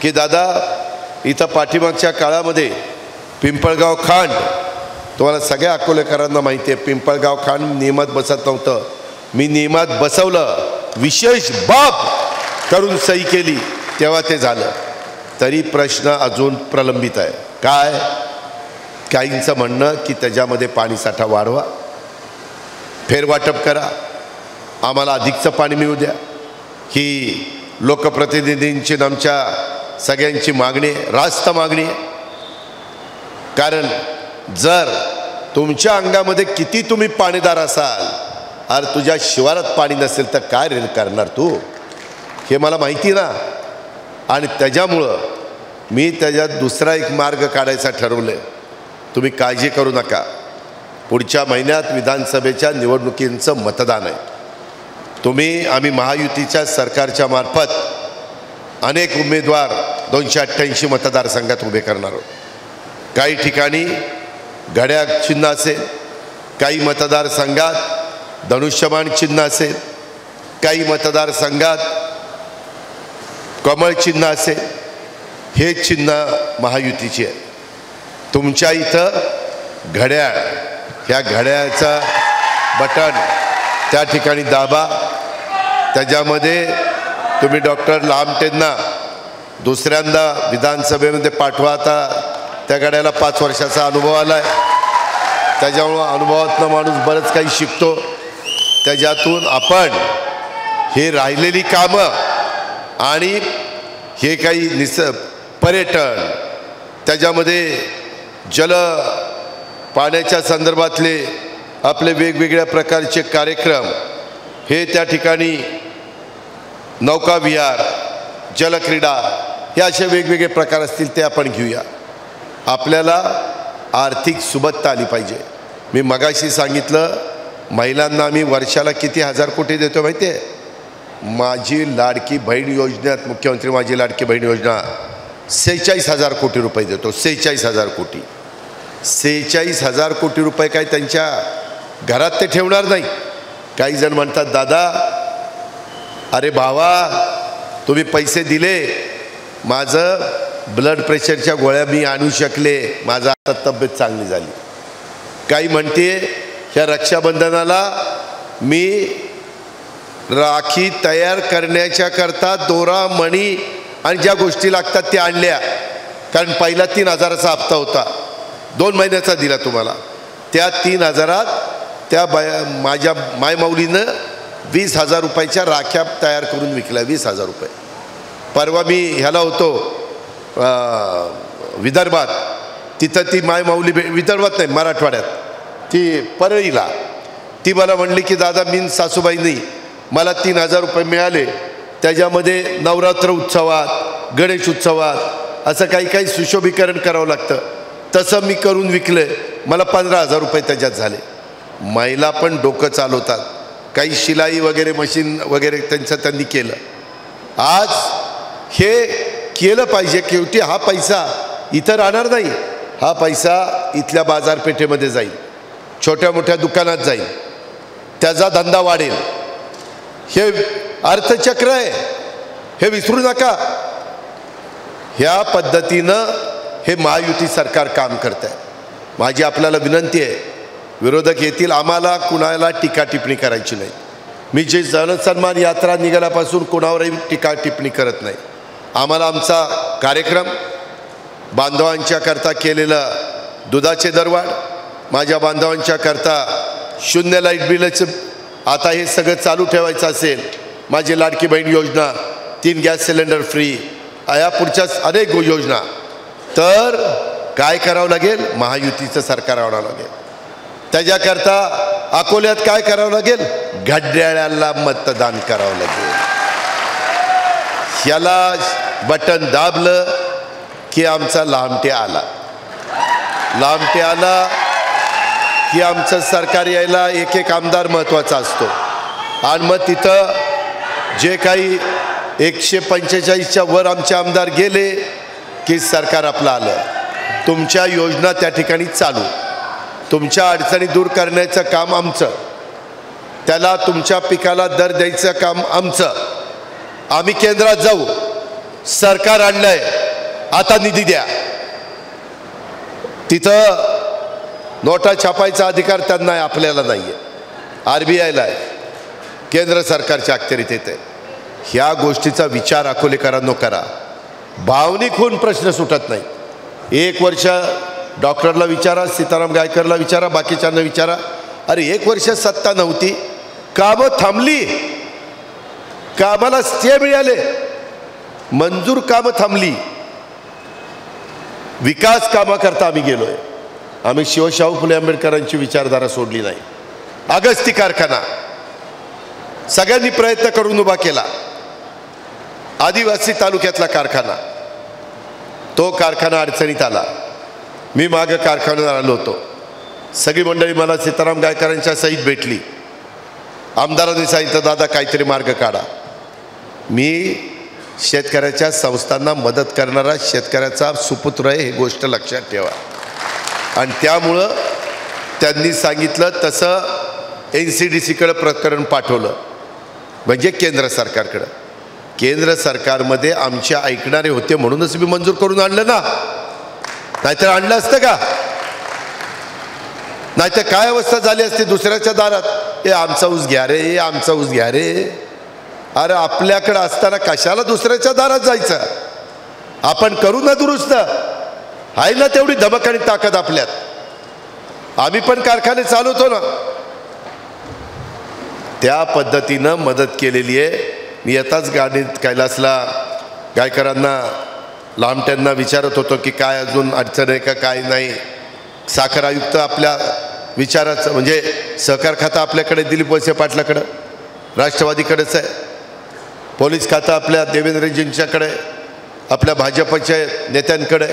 की दादा इथं पाठीमागच्या काळामध्ये पिंपळगाव खांड, तुम्हाला सगळ्या अकोलेकरांना माहिती आहे, पिंपळगाव खांड नियमात बसत नव्हतं. मी नियमात बसवलं, विशेष बाब करून सही केली, तेव्हा ते झालं. तरी प्रश्न अजून प्रलंबित आहे. काय? काहींचं म्हणणं की त्याच्यामध्ये पाणीसाठा वाढवा, फेरवाटप करा, आम्हाला अधिकचं पाणी मिळू द्या. ही लोकप्रतिनिधींची, आमच्या सगळ्यांची मागणी आहे, रास्त मागणी आहे. कारण जर तुमच्या अंगामध्ये किती तुम्ही पाणीदार असाल, अरे तुझ्या शिवारात पाणी नसेल तर काय रे करणार तू, हे मला माहिती ना. आणि त्याच्यामुळं मी त्याच्यात दुसरा एक मार्ग काढायचा ठरवलं. तुम्ही काळजी करू नका, पुढच्या महिन्यात विधानसभेच्या निवडणुकींचं मतदान आहे. आम्ही महायुतीच्या सरकारच्या मार्फत अनेक उमेदवार 288 मतदारसंघात उभे करणार आहोत. काही ठिकाणी घड्याळ चिन्ह असेल, काही मतदारसंघात धनुष्यबाण चिन्ह असेल, काही मतदारसंघात कमळ चिन्ह असेल. हे चिन्ह महायुतीचे आहे. तुमच्या इथं घड्याळ, ह्या घड्याळाचं बटन त्या ठिकाणी दाबा, त्याच्यामध्ये तुम्ही डॉक्टर लामटेंना दुसऱ्यांदा विधानसभेमध्ये पाठवा. आता त्या घड्याला 5 वर्षाचा अनुभव आला आहे, त्याच्यामुळं अनुभवातनं माणूस बरंच काही शिकतो. त्याच्यातून आपण हे राहिलेली कामं आणि हे काही पर्यटन, त्याच्यामध्ये पाण्याच्या संदर्भातले आपले वेगवेगळ्या प्रकारचे कार्यक्रम, हे त्या ठिकाणी नौकाविहार, जलक्रीडा, हे असे वेगवेगळे प्रकार असतील ते आपण घेऊया. आपल्याला आर्थिक सुबत्ता आली पाहिजे. मी मगाशी सांगितलं, महिलांना आम्ही वर्षाला किती 1000 कोटी देतो माहिती आहे? माझी लाडकी बहीण योजनेत, मुख्यमंत्री माझी लाडकी बहीण योजना 46,000 कोटी रुपये देतो. 46,000 कोटी. 46,000 कोटी रुपये काय त्यांच्या घरात ते ठेवणार नाही. काही जण म्हणतात दादा अरे भावा, तुम्ही पैसे दिले, माझं ब्लड प्रेशरच्या गोळ्या मी आणू शकले, माझा आता तब्येत चांगली झाली. काही म्हणते ह्या रक्षाबंधनाला मी राखी तयार करण्याच्या करता दोरा, मणी आणि ज्या गोष्टी लागतात त्या आणल्या, कारण पहिला 3,000चा हप्ता होता, 2 महिन्याचा दिला तुम्हाला. त्या 3,000त त्या माझ्या मायमाऊलीनं 20,000 रुपयाच्या राख्या तयार करून विकल्या. 20,000 रुपये. परवा मी ह्याला होतो विदर्भात, तिथं ती मायमाऊली विदर्भात नाही मराठवाड्यात, ती परळीला, ती मला म्हणली की दादा मी सासूबाईंनी मला 3,000 रुपये मिळाले, त्याच्यामध्ये नवरात्र उत्सवात, गणेश उत्सवात असं काही काही सुशोभीकरण करावं लागतं, तसं मी करून विकलं, मला 15,000 रुपये त्याच्यात झाले. महिला पण डोकं चालवतात, काही शिलाई वगैरे मशीन वगैरे त्यांनी केलं. आज हे केलं पाहिजे, शेवटी हा पैसा इथं राहणार नाही, हा पैसा इथल्या बाजारपेठेमध्ये जाईल, छोट्या मोठ्या दुकानात जाईल, त्याचा धंदा वाढेल. हे अर्थचक्र आहे, हे विसरू नका. ह्या पद्धतीनं हे महायुती सरकार काम करत आहे. माझी आपल्याला विनंती आहे, विरोधक येतील, आम्हाला कुणाला टीका टिप्पणी करायची नाही. मी जे जनसन्मान यात्रा निघाल्यापासून कोणावरही टीका टिप्पणी करत नाही. आम्हाला आमचा कार्यक्रम, बांधवांच्या करता केलेलं दुधाचे दरवाढ, माझ्या बांधवांच्या करता 0 लाईट बिलचं आता हे सगळं चालू ठेवायचं असेल, माझी लाडकी बहीण योजना, 3 गॅस सिलेंडर फ्री, या पुढच्या अनेक योजना, तर काय करावं लागेल, महायुतीचं सरकार आणावं लागेल. त्याच्याकरता अकोल्यात काय करावं लागेल, घड्याळाला मतदान करावं लागेल. ह्याला बटन दाबलं की आमचा लांबटे आला, लांबटे आला की आमचं सरकार यायला एक एक आमदार महत्त्वाचा असतो. आणि मग तिथं जे काही 145च्या वर आमचे आमदार गेले की सरकार आपलं आलं. तुमच्या योजना त्या ठिकाणी चालू, तुमच्या अडचणी दूर करण्याचं काम आमचं, त्याला तुमच्या पिकाला दर द्यायचं काम आमचं. आम्ही केंद्रात जाऊ, सरकार आणलंय, आता निधी द्या. तिथं नोटा छापायचा अधिकार त्यांना आहे, आपल्याला नाही आहे, RBIला आहे, केंद्र सरकारच्या अखत्यारीत येते. ह्या गोष्टीचा विचार अकोलेकरांनो करा. भावनिक होऊन प्रश्न सुटत नाही. 1 वर्ष डॉक्टरला विचारा, सीताराम गायकरला विचारा, बाकीच्यांना विचारा, अरे 1 वर्ष सत्ता नव्हती, कामं थांबली, कामाला स्टे मिळाले, मंजूर कामं थांबली, विकास कामा करता आम्ही गेलोय. आम्ही शिवशाहू फुले आंबेडकरांची विचारधारा सोडली नाही. अगस्ती कारखाना सगळ्यांनी प्रयत्न करून उभा केला, आदिवासी तालुक्यातला कारखाना, तो कारखाना अडचणीत आला. मी मागं कारखान्यावर आलो होतो, सगळी मंडळी मला सीताराम गायकरांच्या सहित भेटली. आमदारांनी सांगितलं दादा काहीतरी मार्ग काढा. मी शेतकऱ्याच्या संस्थांना मदत करणारा शेतकऱ्याचा सुपुत्र आहे, ही गोष्ट लक्षात ठेवा. आणि त्यामुळं त्यांनी सांगितलं तसं NCDCकडे प्रकरण पाठवलं, म्हणजे केंद्र सरकारकडं. केंद्र सरकारमध्ये आमचे ऐकणारे होते म्हणूनच मी मंजूर करून आणलं ना, नाहीतर आणलं असतं का? नाहीतर काय अवस्था झाली असते दुसऱ्याच्या दारात, हे आमचा ऊस घ्या रे, हे आमचा ऊस घ्या रे. अरे आपल्याकडं असताना कशाला दुसऱ्याच्या दारात जायचं? आपण करू ना दुरुस्त, आहे ना तेवढी धमक आणि ताकद आपल्यात. आम्ही पण कारखाने चालवतो ना, त्या पद्धतीनं मदत केलेली आहे. मी येताच गाडीत कैलासला गायकरांना, लांबट्यांना विचारत होतो की काय अजून अडचण आहे का, काय नाही. साखर आयुक्त आपल्या विचाराचं, म्हणजे सहकार खातं आपल्याकडे दिलीप वळसे पाटलाकडं, राष्ट्रवादीकडेच आहे. पोलीस खातं आपल्या देवेंद्रजींच्याकडे, आपल्या भाजपच्या नेत्यांकडे.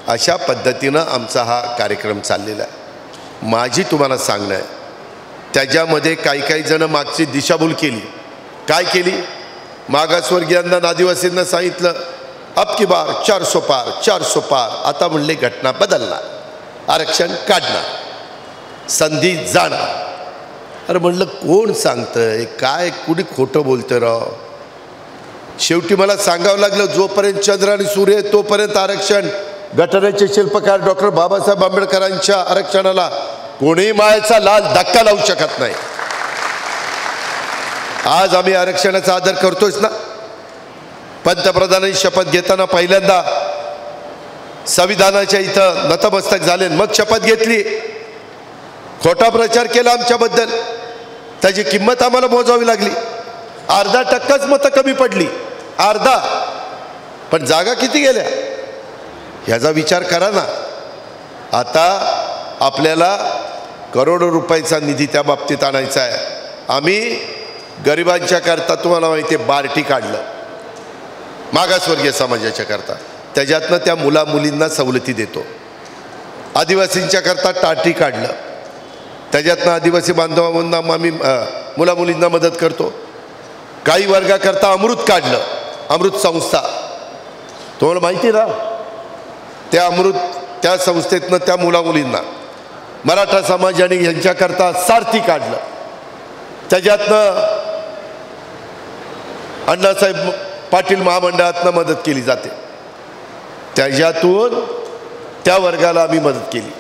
अशा पद्धतीनं आमचा हा कार्यक्रम चाललेला आहे. माझी तुम्हाला सांगणं आहे, त्याच्यामध्ये काही काही जण मागची दिशाभूल केली. काय केली? मागासवर्गीयांना, आदिवासींना सांगितलं अब की बार 400 पार 400 पार. आता म्हणले घटना बदलणार, आरक्षण काढणार, संधी जाणार. अरे म्हणलं कोण सांगतंय काय, कुणी खोटं बोलतंय राव. शेवटी मला सांगावं लागलं, जोपर्यंत चंद्र आणि सूर्य आहे तोपर्यंत आरक्षण. घटनेचे शिल्पकार डॉक्टर बाबासाहेब आंबेडकरांच्या आरक्षणाला कोणी मायेचा लाल धक्का लावू शकत नाही. आज आम्ही आरक्षणाचा आदर करतोयच ना. पंतप्रधानांनी शपथ घेताना पहिल्यांदा संविधानाच्या इथं नतमस्तक झाले, मग शपथ घेतली. खोटा प्रचार केला आमच्याबद्दल, त्याची किंमत आम्हाला मोजावी लागली. 0.5% मतं कमी पडली, अर्धा. पण जागा किती गेल्या ह्याचा विचार करा ना. आता आपल्याला करोडो रुपयाचा निधी त्या बाबतीत आणायचा आहे. आम्ही गरिबांच्या करता तुम्हाला माहिती आहे बार्टी काढलं, मागासवर्गीय समाजाच्या करता. त्याच्यातनं त्या मुला मुलींना सवलती देतो. आदिवासींच्या करता टाटी काढलं, त्याच्यातनं आदिवासी बांधवांना आम्ही मुला मुलींना मदत करतो. काही वर्गाकरता अमृत काढलं, अमृत संस्था तुम्हाला माहिती ना. त्या अमृत त्या संस्थेतनं त्या मुला मुलींना, मराठा समाज आणि यांच्याकरता सारथी काढलं. त्याच्यातनं अण्णासाहेब पाटील महामंडळातनं मदत केली जाते. त्याच्यातून त्या वर्गाला आम्ही मदत केली.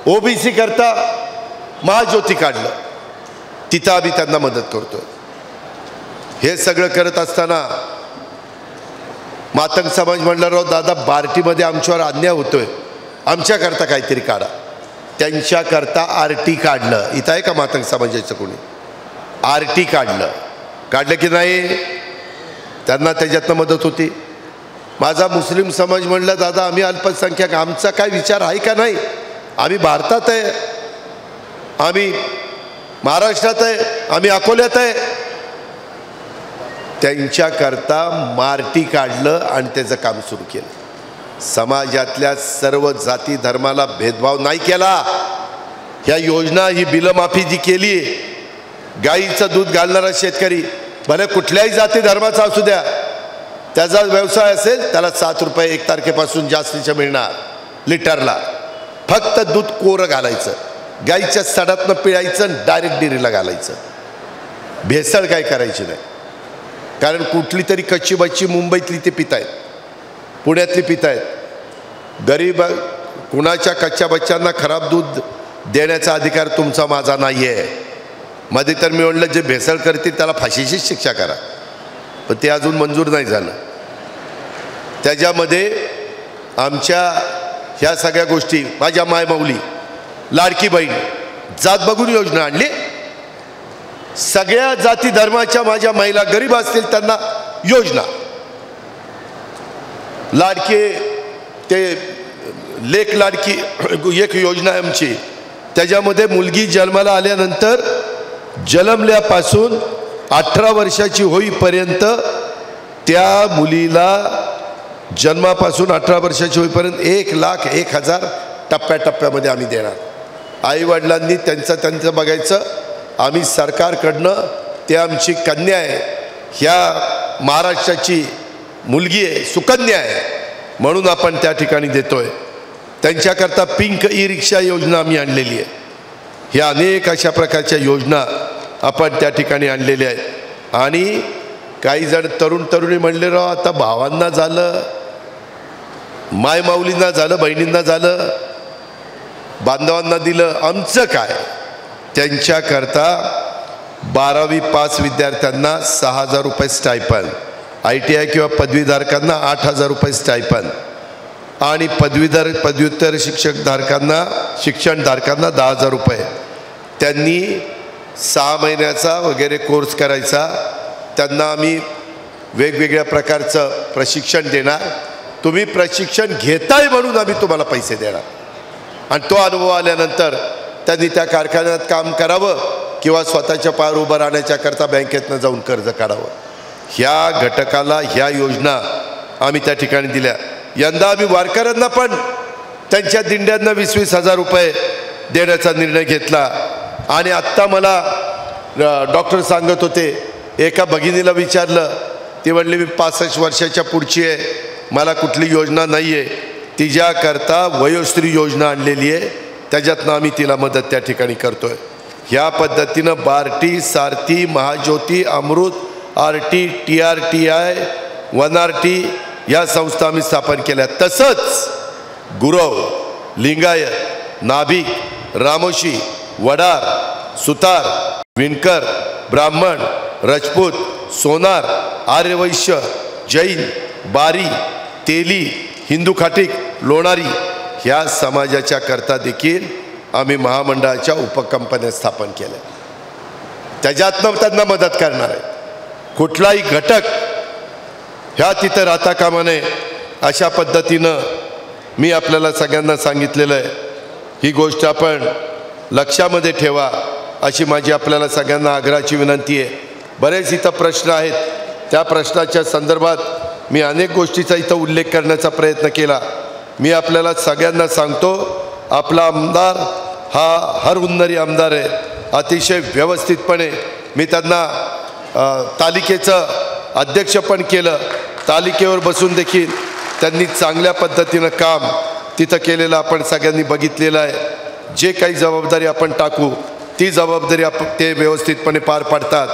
ओबीसी करता महाज्योती काढलं, तिथं आम्ही त्यांना मदत करतोय. हे सगळं करत असताना मातंग समाज म्हणला, राव दादा बार्टीमध्ये आमच्यावर अन्याय होतोय, आमच्याकरता काहीतरी काढा. त्यांच्याकरता आरटी काढलं. इथं आहे का मातंग समाजाचं कोणी? आरटी काढलं की नाही? त्यांना त्याच्यातनं मदत होती. माझा मुस्लिम समाज म्हणला, दादा आम्ही अल्पसंख्याक, आमचा काय विचार आहे का नाही? आम्ही भारतात आहे, आम्ही महाराष्ट्रात आहे, आम्ही अकोल्यात आहे. त्यांच्याकरता मार्टी काढलं आणि त्याचं काम सुरू केलं. समाजातल्या सर्व जाती धर्माला भेदभाव नाही केला. ह्या योजना, ही बिलमाफी जी केली, गाईचं दूध घालणारा शेतकरी भले कुठल्याही जाती धर्माचा असू द्या, त्याचा व्यवसाय असेल त्याला 7 रुपये 1 तारखेपासून जास्तीचं मिळणार लिटरला. फक्त दूध कोरं घालायचं, गाईच्या सडातनं पिळायचं, डायरेक्ट डेअरीला घालायचं. भेसळ काय करायची नाही. कारण कुठली तरी कच्ची बच्ची मुंबईतली ते पितायत, पुण्यातली पितायत. गरीब कुणाच्या कच्च्या बच्चांना खराब दूध देण्याचा अधिकार तुमचा माझा नाही आहे. मध्ये तर मी म्हणलं जे भेसळ करतील त्याला फाशीचीच शिक्षा करा, पण ते अजून मंजूर नाही झालं. त्याच्यामध्ये आमच्या ह्या सगळ्या गोष्टी, माझ्या मायमाऊली, लाडकी बहीण, जात बघून योजना आणली. सगळ्या जाती धर्माच्या माझ्या महिला गरीब असतील त्यांना योजना. लाडके ते लेक लाडकी एक योजना आहे आमची. त्याच्यामध्ये मुलगी जन्माला आल्यानंतर जन्मल्यापासून 18 वर्षाची होईपर्यंत त्या मुलीला, जन्मापासून 18 वर्षाची होईपर्यंत 1,01,000 टप्प्याटप्प्यामध्ये आम्ही देणार. आईवडिलांनी त्यांचं बघायचं. आम्ही सरकारकडनं, ते आमची कन्या आहे, ह्या महाराष्ट्राची मुलगी आहे, सुकन्या आहे, म्हणून आपण त्या ठिकाणी देतोय. त्यांच्याकरता पिंक ई रिक्षा योजना आम्ही आणलेली आहे. ह्या अनेक अशा प्रकारच्या योजना आपण त्या ठिकाणी आणलेल्या आहेत. आणि काही जण तरुण तरुणी म्हणले, राव आता भावांना झालं, मायमाऊलींना झालं, बहिणींना झालं, बांधवांना दिलं, आमचं काय? त्यांच्याकरता 12वी पास विद्यार्थ्यांना 6,000 रुपये स्टायपन, ITI किंवा पदवीधारकांना 8,000 रुपये स्टायपन, आणि पदव्युत्तर शिक्षणधारकांना 10,000 रुपये. त्यांनी 6 महिन्याचा वगैरे कोर्स करायचा. त्यांना आम्ही वेगवेगळ्या प्रकारचं प्रशिक्षण देणार. तुम्ही प्रशिक्षण घेताय म्हणून आम्ही तुम्हाला पैसे देणार. आणि तो अनुभव आल्यानंतर त्यांनी त्या कारखान्यात काम करावं किंवा स्वतःच्या पायावर उभं राहण्याच्याकरता बँकेतनं जाऊन कर्ज काढावं. ह्या घटकाला ह्या योजना आम्ही त्या ठिकाणी दिल्या. यंदा आम्ही वारकऱ्यांना पण त्यांच्या दिंड्यांना 20-20 हजार रुपये देण्याचा निर्णय घेतला. आणि आत्ता मला डॉक्टर सांगत होते, एका भगिनीला विचारलं, ती म्हणली मी 65 वर्षाच्या पुढची आहे, मला कुठली योजना नाही आहे. तिच्याकरता वयोश्री योजना आणलेली आहे, त्याच्यातनं आम्ही तिला मदत त्या ठिकाणी करतोय. ह्या पद्धतीनं बार्टी, सारथी, महाज्योती, अमृत, आरटी, TRTI, 1RT या संस्था आम्ही स्थापन केल्या. तसंच गुरव, लिंगायत, नाभिक, रामोशी, वडार, सुतार, विणकर, ब्राह्मण, राजपूत, सोनार, आर्यवैश्य, जैन, बारी, तेली, हिंदू खाटीक, लोणारी ह्या समाजाच्या करता देखील आम्ही महामंडळाच्या उपकंपन्या स्थापन केल्या. त्याच्यातनं त्यांना मदत करणार आहे. कुठलाही घटक ह्या तिथं राहता कामा नये अशा पद्धतीनं मी आपल्याला सगळ्यांना सांगितलेलं आहे. ही गोष्ट आपण लक्षामध्ये ठेवा अशी माझी आपल्याला सगळ्यांना आग्रहाची विनंती आहे. बरेच इथं प्रश्न आहेत. त्या प्रश्नाच्या संदर्भात मी अनेक गोष्टीचा इथं उल्लेख करण्याचा प्रयत्न केला. मी आपल्याला सगळ्यांना सांगतो, आपला आमदार हा हर हुन्नरी आमदार आहे. अतिशय व्यवस्थितपणे मी त्यांना तालिकेचं अध्यक्षपण केलं. तालिकेवर बसून देखील त्यांनी चांगल्या पद्धतीनं काम तिथं केलेलं आपण सगळ्यांनी बघितलेलं आहे. जे काही जबाबदारी आपण टाकू ती जबाबदारी ते व्यवस्थितपणे पार पाडतात.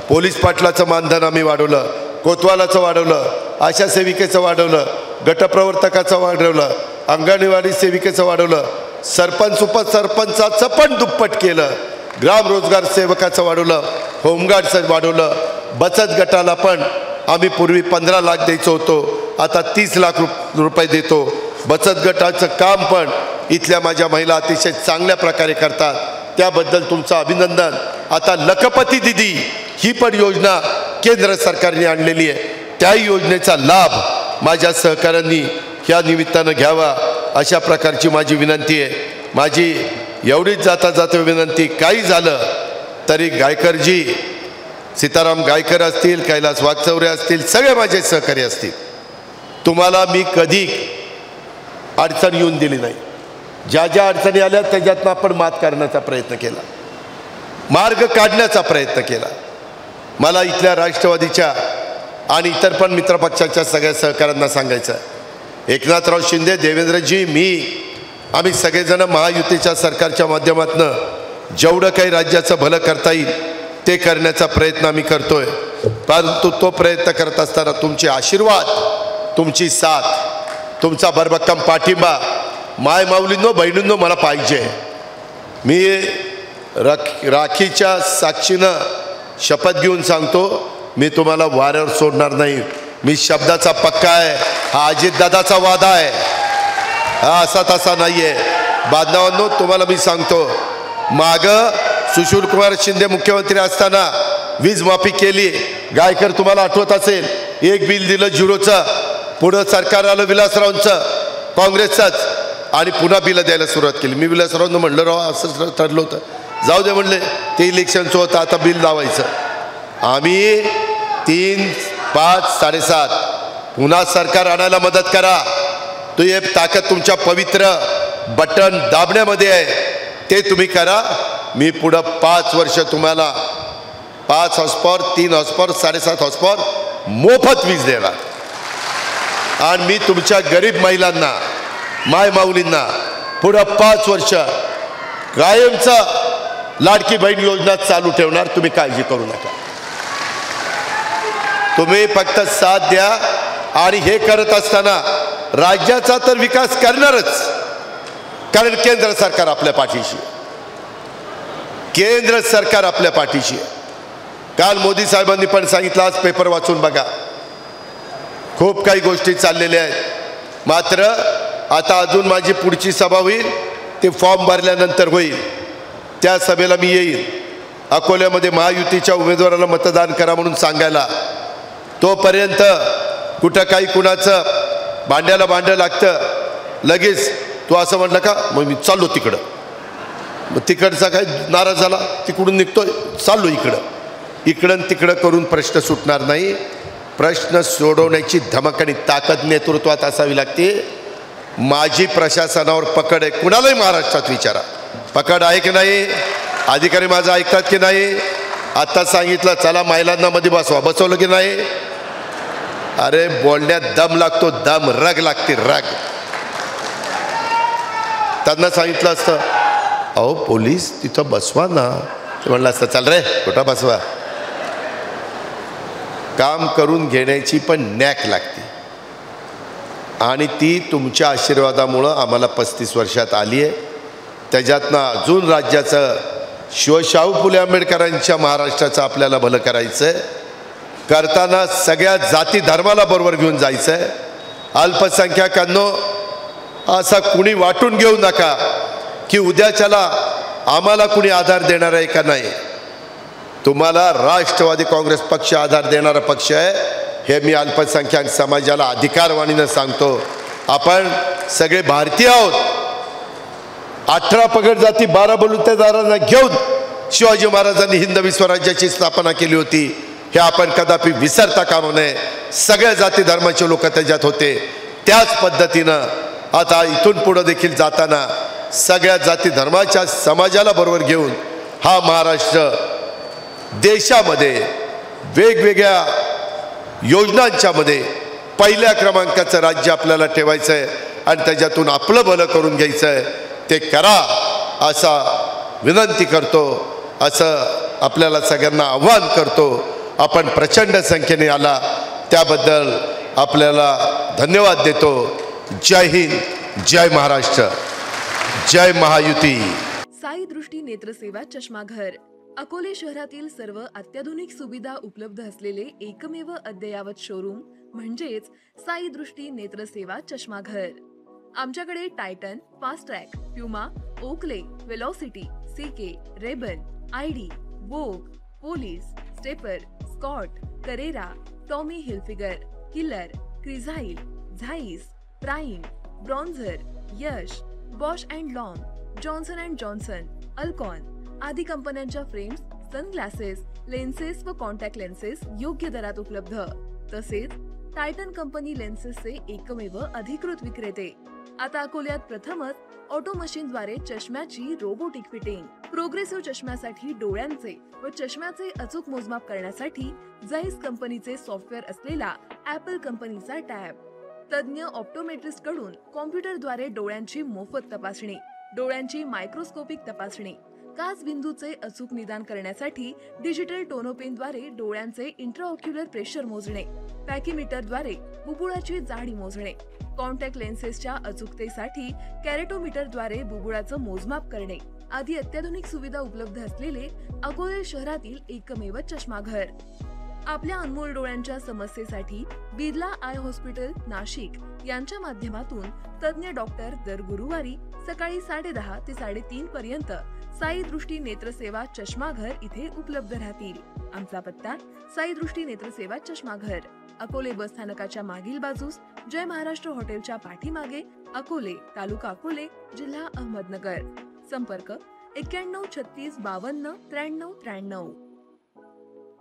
पोलीस पाटलाचं मानधन आम्ही वाढवलं, कोतवालाचं वाढवलं, आशा सेविकेचं वाढवलं, गटप्रवर्तकाचं वाढवलं, अंगणवाडी सेविकेचं वाढवलं, सरपंच उपसरपंचाचं पण दुप्पट केलं, ग्राम रोजगार सेवकाचं वाढवलं, होमगार्डचं वाढवलं, बचत गटाला पण आम्ही पूर्वी 15 लाख द्यायचो होतो, आता 30 लाख रुपये देतो. बचत गटाचं काम पण इथल्या माझ्या महिला अतिशय चांगल्या प्रकारे करतात, त्याबद्दल तुमचं अभिनंदन. आता लखपती दिदी ही पण योजना केंद्र सरकारने आणलेली आहे. त्या योजनेचा लाभ माझ्या सहकाऱ्यांनी ह्या निमित्तानं घ्यावा अशा प्रकारची माझी विनंती आहे. माझी एवढीच जाता जाता विनंती, काही झालं तरी गायकरजी, सीताराम गायकर असतील, कैलास वागचौरे असतील, सगळे माझे सहकारी असतील, तुम्हाला मी कधी अडचण येऊन दिली नाही. ज्या ज्या अडचणी आल्या त्याच्यातनं आपण मात करण्याचा प्रयत्न केला, मार्ग काढण्याचा प्रयत्न केला. मला इथल्या राष्ट्रवादीच्या आणि इतर पण मित्रपक्षाच्या सगळ्या सहकाऱ्यांना सांगायचं आहे, एकनाथराव शिंदे, देवेंद्रजी, मी, आम्ही सगळेजण महायुतीच्या सरकारच्या माध्यमातून जेवढं काही राज्याचं भलं करता येईल ते करण्याचा प्रयत्न आम्ही करतोय. परंतु तो प्रयत्न करत असताना तुमचे आशीर्वाद, तुमची साथ, तुमचा भरभक्कम पाठिंबा माय माऊलींनो, बहिणींनो मला पाहिजे. मी राखीच्या साक्षीनं शपथ घेऊन सांगतो, मी तुम्हाला वाऱ्यावर सोडणार नाही. मी शब्दाचा पक्का आहे. हा अजितदादाचा वादा आहे, हा असा तसा नाही आहे. बांधवांनो, तुम्हाला मी सांगतो, मागं सुशीलकुमार शिंदे मुख्यमंत्री असताना वीज माफी केली. गायकर तुम्हाला आठवत असेल, एक बिल दिलं 0चं, पुढं सरकार आलं विलासरावांचं, काँग्रेसचंच, आणि पुन्हा बिलं द्यायला सुरुवात केली. मी विलासरावांना म्हणलं, राव असं ठरलं होतं, जाऊ दे म्हणले, ते इलेक्शनचं होतं, आता बिल लावायचं. आम्ही 3, 5, 7.5 पुन्हा सरकार आणायला मदत करा. तो हे ताकद तुमच्या पवित्र बटन दाबण्यामध्ये आहे, ते तुम्ही करा. मी पुढं 5 वर्ष तुम्हाला 5 हॉर्सपॉवर, 3 हॉर्सपॉवर, 7.5 हॉर्सपॉवर मोफत वीज देणार. आणि मी तुमच्या गरीब महिलांना, माय माऊलींना पुढं 5 वर्ष कायमचं लाडकी बहीण योजना चालू ठेवणार. तुम्ही काळजी करू नका, तुम्ही फक्त साथ द्या. आणि हे करत असताना राज्याचा तर विकास करणारच, कारण केंद्र सरकार आपल्या पाठीशी आहे. केंद्र सरकार आपल्या पाठीशी आहे. काल मोदी साहेबांनी पण सांगितलं, आज पेपर वाचून बघा, खूप काही गोष्टी चाललेल्या आहेत. मात्र आता अजून माझी पुढची सभा होईल, ते फॉर्म भरल्यानंतर होईल, त्या सभेला मी येईल. अकोल्यामध्ये महायुतीच्या उमेदवाराला मतदान करा म्हणून सांगायला. तोपर्यंत कुठं काही कुणाचं भांड्याला भांडं लागतं, लगेच तू असं म्हटलं का, मग मी चाललो तिकडं. मग तिकडचा काय नाराज झाला, तिकडून निघतोय, चाललो इकडं. इकडं तिकडं करून प्रश्न सुटणार नाही. प्रश्न सोडवण्याची धमक आणि ताकद नेतृत्वात असावी लागते. माझी प्रशासनावर पकड आहे, कुणालाही महाराष्ट्रात विचारा, पकड आहे की नाही, अधिकारी माझं ऐकतात की नाही. आता सांगितलं चला महिलांना मध्ये बसवा, बसवलं की नाही. अरे बोलण्यात दम लागतो, दम, रग लागते, रग. त्यांना सांगितलं असतं अहो पोलीस तिथं बसवा ना. ते म्हणलं असतं चल रे कुठं बसवा. काम करून घेण्याची पण नॅक लागते आणि ती तुमच्या आशीर्वादामुळं आम्हाला 35 वर्षात आली आहे. त्याच्यातनं अजून राज्याचं शिवशाहू फुले आंबेडकरांच्या महाराष्ट्राचं आपल्याला भलं करायचं आहे. करताना सगळ्या जाती धर्माला बरोबर घेऊन जायचं आहे. अल्पसंख्याकांनो असा कुणी वाटून घेऊ नका की उद्याच्याला आम्हाला कुणी आधार देणार आहे का नाही. तुम्हाला राष्ट्रवादी काँग्रेस पक्ष आधार देणारा पक्ष आहे हे मी अल्पसंख्याक समाजाला अधिकारवाणीनं सांगतो. आपण सगळे भारतीय आहोत. 18 पगड जाती 12 बलुतेदारांना घेऊन शिवाजी महाराजांनी हिंदवी स्वराज्याची स्थापना केली होती. हे आपण कदापि विसरता कामा नये. सगळ्या जाती धर्माचे लोक त्याच्यात होते. त्याच पद्धतीनं आता इथून पुढे देखील जाताना सगळ्या जाती धर्माच्या समाजाला बरोबर घेऊन हा महाराष्ट्र देशामध्ये वेगवेगळ्या योजनांच्या मध्ये पहिल्या क्रमांकाचं राज्य आपल्याला ठेवायचं आहे आणि त्याच्यातून आपलं भलं करून घ्यायचं आहे. ते करा असा विनंती करतो. असं आपल्याला सगळ्यांना आव्हान करतो. आपण प्रचंड संख्येने आला त्याबद्दल आपल्याला धन्यवाद देतो. जय हिंद, जय महाराष्ट्र, जय महायुती. साई दृष्टी नेत्रसेवा चष्माघर अकोले शहरातील सर्व अत्याधुनिक सुविधा उपलब्ध असलेले एकमेव अद्ययावत शोरूम म्हणजेच साई दृष्टी नेत्रसेवा चष्माघर. आमच्याकडे Titan, Fastrack, Puma, Oakley, Velocity, CK, Rayban, ID, Vogue, Police, Stepper, Scott, Carrera, Tommy Hilfiger, Killer, Crizal, Zeiss, Prime, Bronzer, Yash, Bausch and Lomb, Johnson and Johnson, Alcon आदी कंपन्यांच्या फ्रेम्स, सनग्लासेस, लेन्सेस व कॉन्टॅक्ट लेन्सेस योग्य दरात उपलब्ध. तसेच टायटन कंपनी लेन्सेसचे एकमेव अधिकृत विक्रेते. आता अकोल्यात प्रथमच ऑटो मशीनद्वारे चष्म्याची रोबोटिक फिटिंग. प्रोग्रेसिव्ह चष्म्यासाठी डोळ्यांचे व चष्म्याचे अचूक मोजमाप करण्यासाठी जाईस कंपनीचे सॉफ्टवेअर असलेला ॲपल कंपनीचा टॅब. तज्ञ ऑप्टोमेट्रिस्ट कडून कॉम्प्युटरद्वारे डोळ्यांची मोफत तपासणी, डोळ्यांची मायक्रोस्कोपिक तपासणी, काच बिंदूचे अचूक निदान करण्यासाठी डिजिटल टोनोपेनद्वारे डोळ्यांचे इंट्राऑक्युलर प्रेशर मोजणे, पॅकीमीटरद्वारे बुबुळाची जाडी मोजणे, कॉन्टॅक्ट लेन्सेसच्या अचूकतेसाठी कॅरेटोमीटरद्वारे बुबुळाचं मोजमाप करणे आदी अत्याधुनिक सुविधा उपलब्ध असलेले अकोले शहरातील एकमेव चष्माघर. आपल्या अनमोल डोळ्यांच्या समस्येसाठी बिर्ला आय हॉस्पिटल नाशिक यांच्या माध्यमातून तज्ञ डॉक्टर दर गुरुवारी सकाळी 10:30 ते 3:30 पर्यंत साई दृष्टी नेत्रसेवा चष्माघर इथे उपलब्ध राहतील. आमचा पत्ता साई दृष्टी नेत्रसेवा चष्माघर, अकोले बस स्थानकाच्या मागील बाजूस, जय महाराष्ट्र हॉटेलच्या पाठीमागे, अकोले, तालुका अकोले, जिल्हा अहमदनगर. संपर्क 91 36 52 93 93.